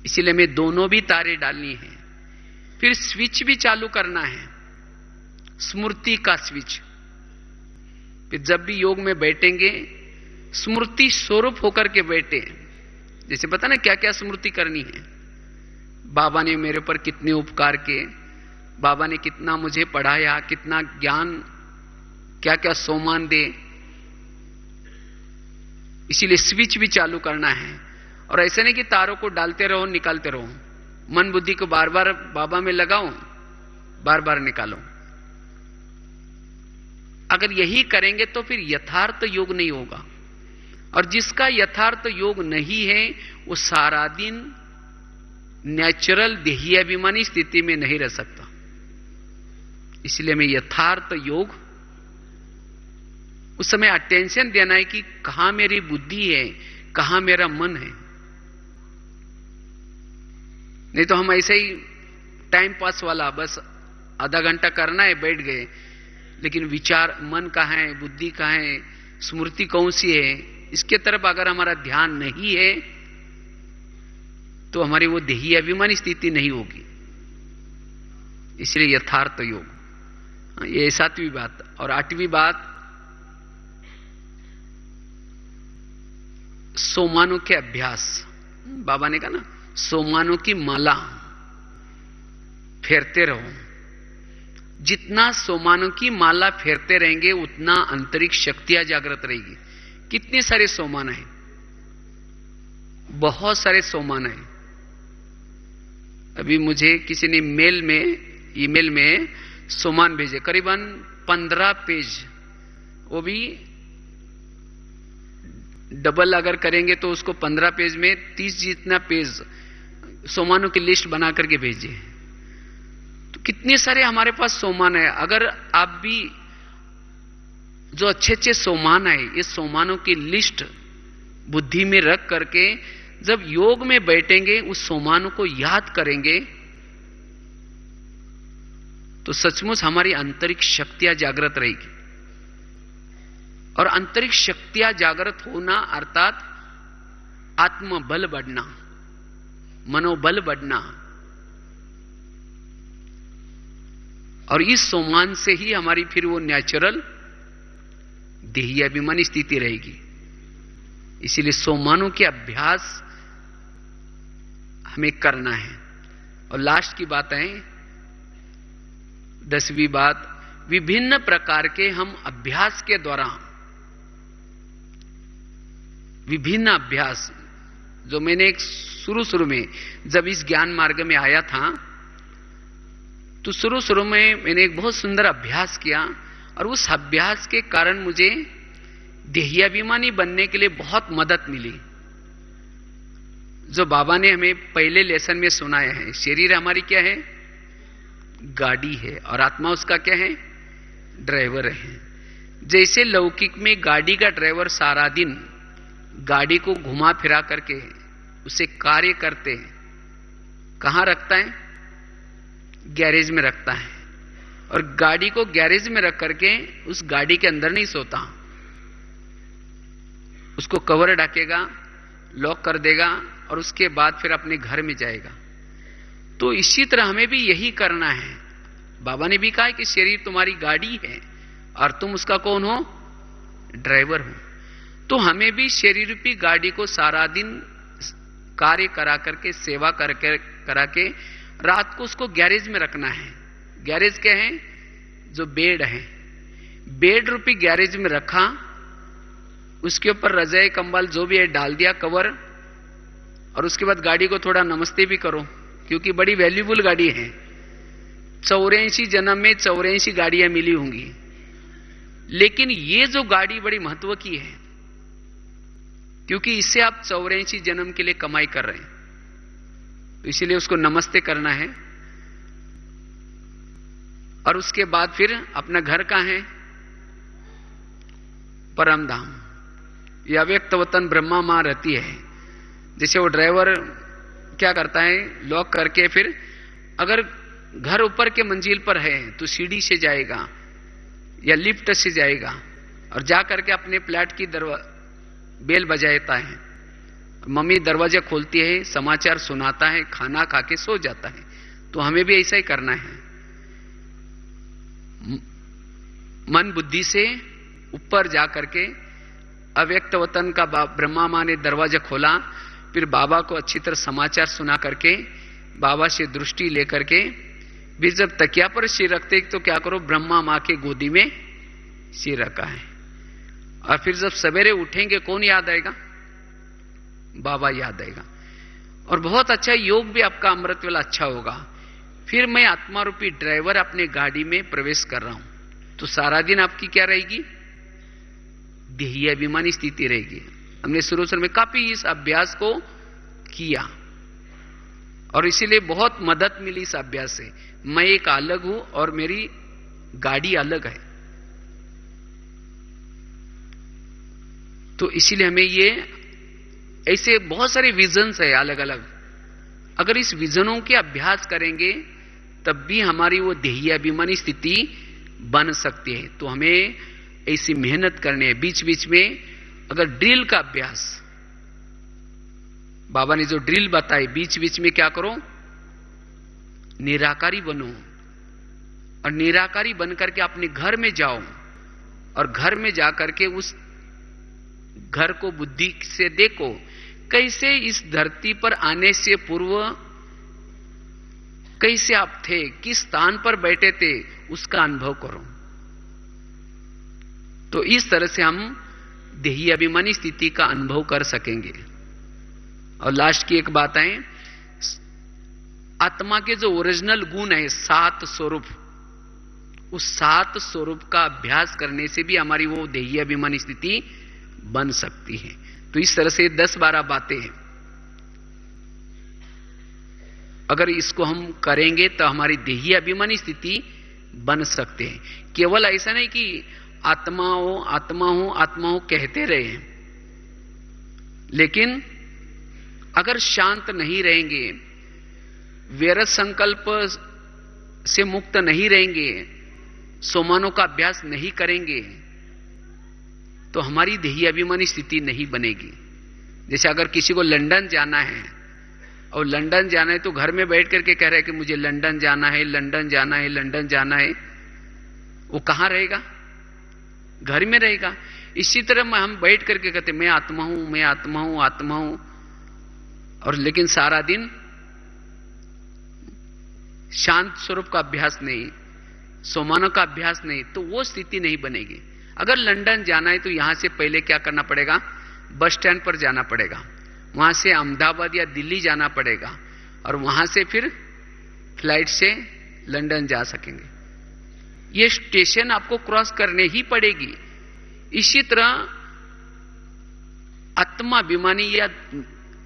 इसीलिए हमें दोनों भी तारे डालनी है। फिर स्विच भी चालू करना है, स्मृति का स्विच। फिर जब भी योग में बैठेंगे स्मृति स्वरूप होकर के बैठे। जैसे पता ना क्या क्या स्मृति करनी है। बाबा ने मेरे पर कितने उपकार किए, बाबा ने कितना मुझे पढ़ाया, कितना ज्ञान, क्या क्या सोमान दे। इसीलिए स्विच भी चालू करना है। और ऐसे नहीं कि तारों को डालते रहो निकालते रहो। मन बुद्धि को बार बार बाबा में लगाओ, बार बार निकालो। अगर यही करेंगे तो फिर यथार्थ योग नहीं होगा। और जिसका यथार्थ योग नहीं है वो सारा दिन नेचुरल देहाभिमानी स्थिति में नहीं रह सकता। इसलिए हमें यथार्थ योग उस समय अटेंशन देना है कि कहां मेरी बुद्धि है, कहां मेरा मन है। नहीं तो हम ऐसे ही टाइम पास वाला बस आधा घंटा करना है, बैठ गए, लेकिन विचार मन कहां है, बुद्धि कहां है, स्मृति कौन सी है, इसके तरफ अगर हमारा ध्यान नहीं है तो हमारी वो देही अभिमानी स्थिति नहीं होगी। इसलिए यथार्थ योग, ये 7वीं बात। और 8वीं बात, सोमानों के अभ्यास। बाबा ने कहा ना, सोमानों की माला फेरते रहो। जितना सोमानों की माला फेरते रहेंगे उतना अंतरिक्ष शक्तियां जागृत रहेगी। कितने सारे सोमान है, बहुत सारे सोमान है। अभी मुझे किसी ने ईमेल में सोमान भेजे, करीबन 15 पेज। वो भी डबल अगर करेंगे तो उसको 15 पेज में 30 जितना पेज सोमानों की लिस्ट बना करके भेजे। तो कितने सारे हमारे पास सोमान है। अगर आप भी जो अच्छे अच्छे सोमान है, ये सोमानों की लिस्ट बुद्धि में रख करके जब योग में बैठेंगे उस सोमानों को याद करेंगे तो सचमुच हमारी आंतरिक शक्तियां जागृत रहेगी। और आंतरिक शक्तियां जागृत होना अर्थात आत्मबल बढ़ना, मनोबल बढ़ना। और इस सोमान से ही हमारी फिर वो नेचुरल देही अभिमानी स्थिति रहेगी। इसीलिए सोमानों के अभ्यास हमें करना है। और लास्ट की बात है, 10वीं बात, विभिन्न प्रकार के हम अभ्यास के द्वारा, विभिन्न अभ्यास जो मैंने एक शुरू में जब इस ज्ञान मार्ग में आया था तो शुरू में मैंने एक बहुत सुंदर अभ्यास किया, और उस अभ्यास के कारण मुझे देहाभिमानी बनने के लिए बहुत मदद मिली। जो बाबा ने हमें पहले लेसन में सुनाया है, शरीर हमारी क्या है? गाड़ी है, और आत्मा उसका क्या है? ड्राइवर है। जैसे लौकिक में गाड़ी का ड्राइवर सारा दिन गाड़ी को घुमा फिरा करके उसे कार्य करते कहां रखता है? गैरेज में रखता है, और गाड़ी को गैरेज में रख करके उस गाड़ी के अंदर नहीं सोता, उसको कवर ढकेगा, लॉक कर देगा, और उसके बाद फिर अपने घर में जाएगा। तो इसी तरह हमें भी यही करना है। बाबा ने भी कहा है कि शरीर तुम्हारी गाड़ी है और तुम उसका कौन हो? ड्राइवर हो। तो हमें भी शरीर रूपी गाड़ी को सारा दिन कार्य करा करके, सेवा करा के रात को उसको गैरेज में रखना है। गैरेज क्या है? जो बेड है, बेड रूपी गैरेज में रखा, उसके ऊपर रजाई कंबल जो भी है डाल दिया, कवर, और उसके बाद गाड़ी को थोड़ा नमस्ते भी करो, क्योंकि बड़ी वैल्यूबल गाड़ी है। 84 जन्म में 84 गाड़ियां मिली होंगी, लेकिन ये जो गाड़ी बड़ी महत्व की है, क्योंकि इससे आप 84 जन्म के लिए कमाई कर रहे हैं, तो इसीलिए उसको नमस्ते करना है। और उसके बाद फिर अपना घर कहां है? परम धाम। यह अव्यक्त वतन ब्रह्मा मां रहती है। जैसे वो ड्राइवर क्या करता है? लॉक करके फिर अगर घर ऊपर के मंजिल पर है तो सीढ़ी से जाएगा या लिफ्ट से जाएगा, और जा करके अपने फ्लैट की बेल बजाता है, मम्मी दरवाजा खोलती है, समाचार सुनाता है, खाना खा के सो जाता है। तो हमें भी ऐसा ही करना है। मन बुद्धि से ऊपर जा करके अव्यक्त वतन का ब्रह्मा मां ने दरवाजा खोला, फिर बाबा को अच्छी तरह समाचार सुना करके, बाबा से दृष्टि लेकर के, फिर जब तकिया पर सिर रखते तो क्या करो? ब्रह्मा मां के गोदी में सिर रखा है। और फिर जब सवेरे उठेंगे कौन याद आएगा? बाबा याद आएगा। और बहुत अच्छा योग भी आपका अमृत वेला अच्छा होगा। फिर मैं आत्मा रूपी ड्राइवर अपने गाड़ी में प्रवेश कर रहा हूं, तो सारा दिन आपकी क्या रहेगी? देही अभिमानी स्थिति रहेगी। हमने शुरू में काफी इस अभ्यास को किया, और इसीलिए बहुत मदद मिली इस अभ्यास से। मैं एक अलग हूं और मेरी गाड़ी अलग है। तो इसीलिए हमें ये ऐसे बहुत सारे विजन्स है अलग अलग। अगर इस विजनों के अभ्यास करेंगे तब भी हमारी वो देहाभिमानी स्थिति बन सकती है। तो हमें ऐसी मेहनत करनी है। बीच बीच में अगर ड्रिल का अभ्यास, बाबा ने जो ड्रिल बताई, बीच बीच में क्या करो? निराकारी बनो, और निराकारी बनकर के अपने घर में जाओ, और घर में जाकर के उस घर को बुद्धि से देखो, कैसे इस धरती पर आने से पूर्व कैसे आप थे, किस स्थान पर बैठे थे, उसका अनुभव करो। तो इस तरह से हम देही अभिमानी स्थिति का अनुभव कर सकेंगे। और लास्ट की एक बात है, आत्मा के जो ओरिजिनल गुण है 7 स्वरूप, उस 7 स्वरूप का अभ्यास करने से भी हमारी वो देही अभिमानी स्थिति बन सकती है। तो इस तरह से 10-12 बातें हैं। अगर इसको हम करेंगे तो हमारी देही अभिमानी स्थिति बन सकते हैं। केवल ऐसा नहीं कि आत्मा हो आत्मा हो आत्मा हो कहते रहे, लेकिन अगर शांत नहीं रहेंगे, वैरस संकल्प से मुक्त नहीं रहेंगे, सोमानों का अभ्यास नहीं करेंगे, तो हमारी देही अभिमानी स्थिति नहीं बनेगी। जैसे अगर किसी को लंदन जाना है, और लंदन जाना है तो घर में बैठ करके कह रहा है कि मुझे लंदन जाना है, लंदन जाना है, लंदन जाना है, वो कहां रहेगा? घर में रहेगा। इसी तरह हम बैठ करके कहते मैं आत्मा हूं, मैं आत्मा हूं, आत्मा हूं, और लेकिन सारा दिन शांत स्वरूप का अभ्यास नहीं, सोमानो का अभ्यास नहीं, तो वो स्थिति नहीं बनेगी। अगर लंदन जाना है तो यहां से पहले क्या करना पड़ेगा, बस स्टैंड पर जाना पड़ेगा, वहां से अहमदाबाद या दिल्ली जाना पड़ेगा, और वहां से फिर फ्लाइट से लंदन जा सकेंगे। ये स्टेशन आपको क्रॉस करने ही पड़ेगी। इसी तरह आत्माभिमानी या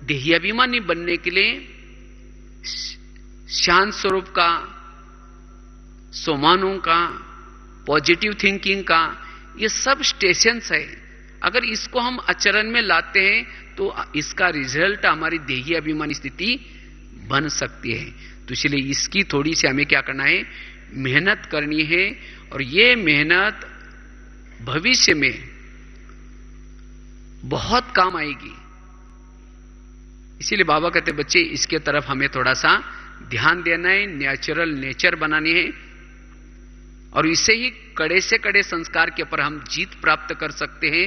देहाभिमानी बनने के लिए शांत स्वरूप का, सोमानों का, पॉजिटिव थिंकिंग का, ये सब स्टेशंस है। अगर इसको हम आचरण में लाते हैं तो इसका रिजल्ट हमारी देही अभिमानी स्थिति बन सकती है। तो इसलिए इसकी थोड़ी सी हमें क्या करना है, मेहनत करनी है, और ये मेहनत भविष्य में बहुत काम आएगी। इसीलिए बाबा कहते बच्चे इसके तरफ हमें थोड़ा सा ध्यान देना है, नेचुरल नेचर बनानी है, और इससे ही कड़े से कड़े संस्कार के ऊपर हम जीत प्राप्त कर सकते हैं।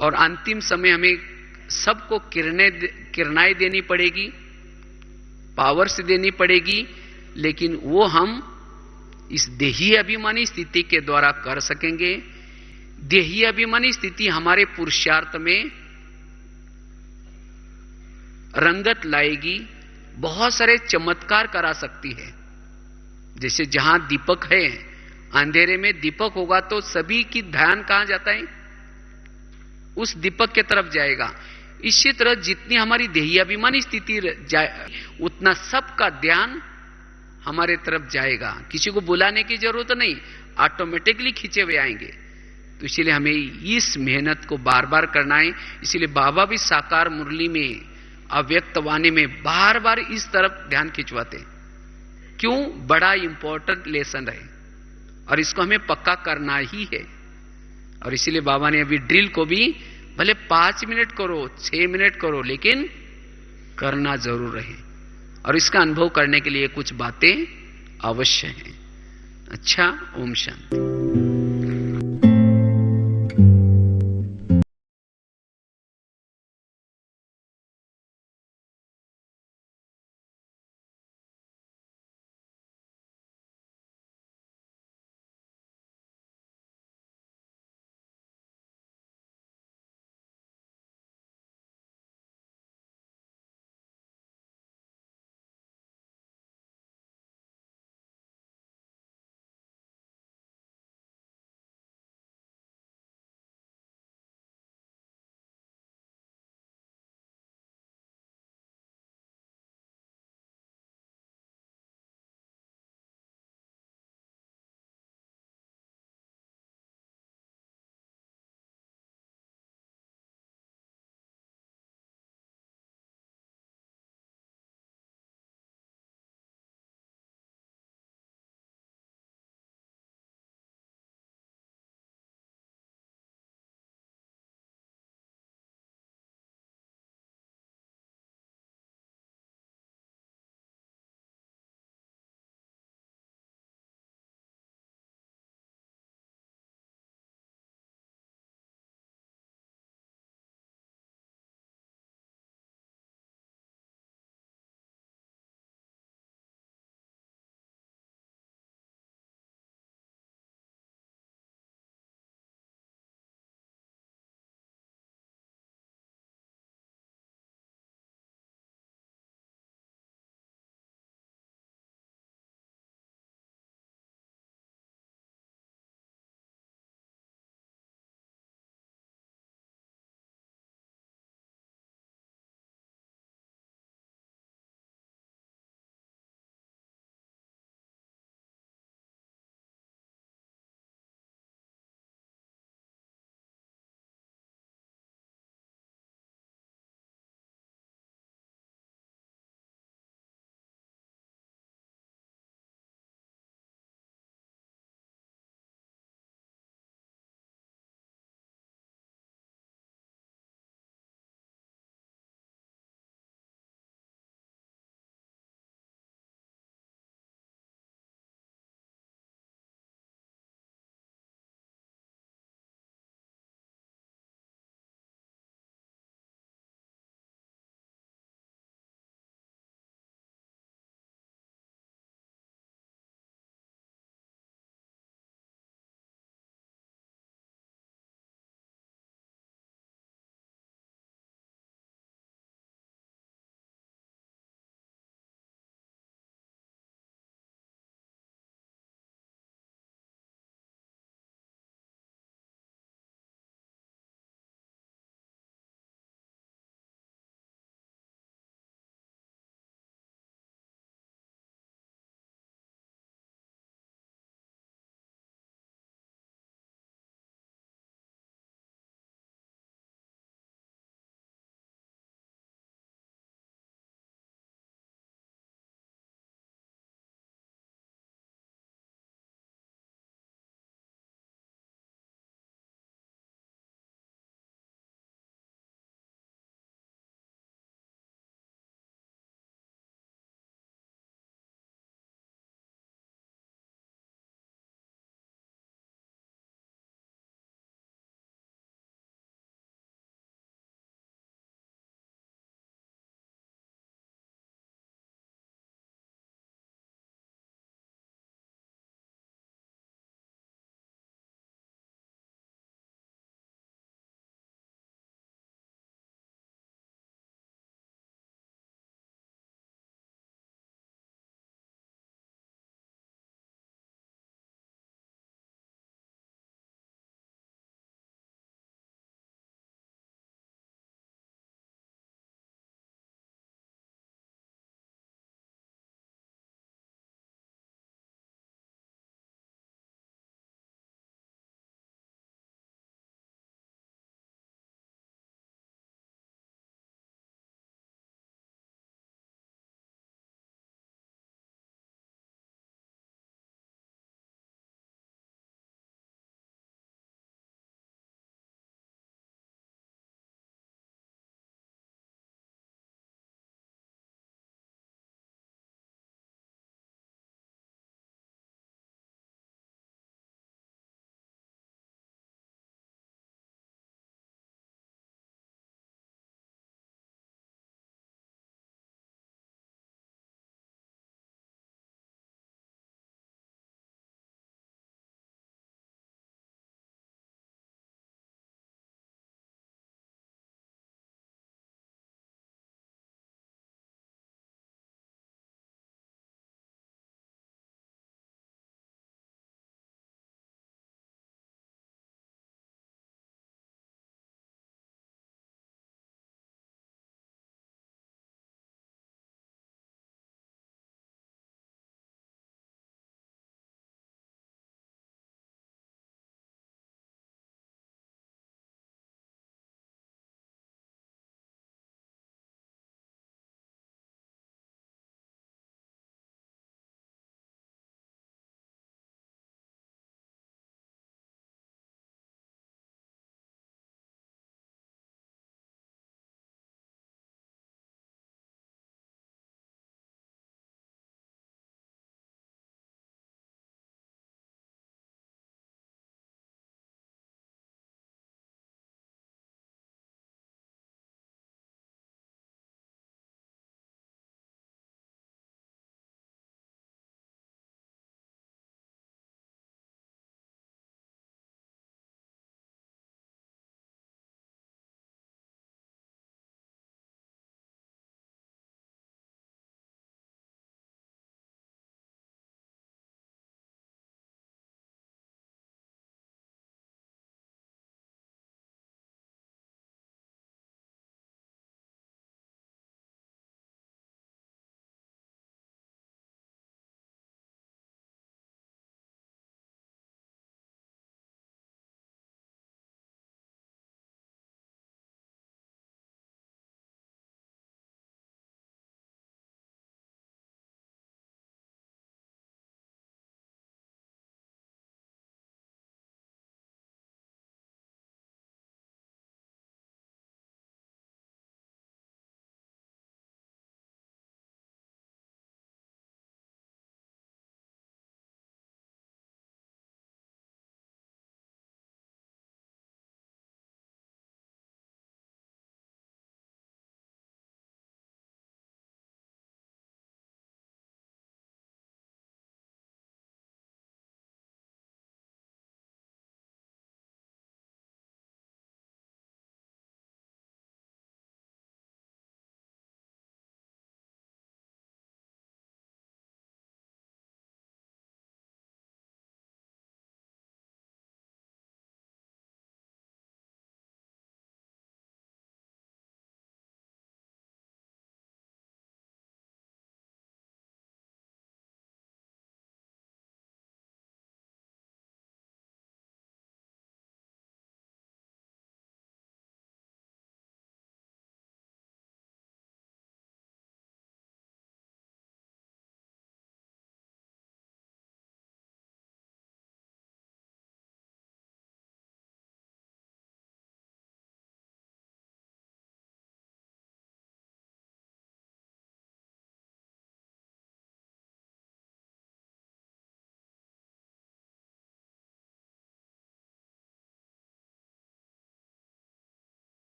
और अंतिम समय हमें सबको किरणाएं देनी पड़ेगी, पावर्स देनी पड़ेगी, लेकिन वो हम इस देही अभिमानी स्थिति के द्वारा कर सकेंगे। देही अभिमानी स्थिति हमारे पुरुषार्थ में रंगत लाएगी, बहुत सारे चमत्कार करा सकती है। जैसे जहां दीपक है, अंधेरे में दीपक होगा तो सभी की ध्यान कहां जाता है, उस दीपक के तरफ जाएगा। इसी तरह जितनी हमारी देहाभिमानी स्थिति जाए, उतना सबका ध्यान हमारे तरफ जाएगा। किसी को बुलाने की जरूरत नहीं, ऑटोमेटिकली खींचे हुए आएंगे। तो इसीलिए हमें इस मेहनत को बार बार करना है। इसीलिए बाबा भी साकार मुरली में, अव्यक्त वाणी में बार बार इस तरफ ध्यान खिंचवाते। क्यों? बड़ा इंपॉर्टेंट लेसन है और इसको हमें पक्का करना ही है। और इसीलिए बाबा ने अभी ड्रिल को भी भले 5 मिनट करो, 6 मिनट करो, लेकिन करना जरूर है। और इसका अनुभव करने के लिए कुछ बातें अवश्य हैं। अच्छा, ओम शांति।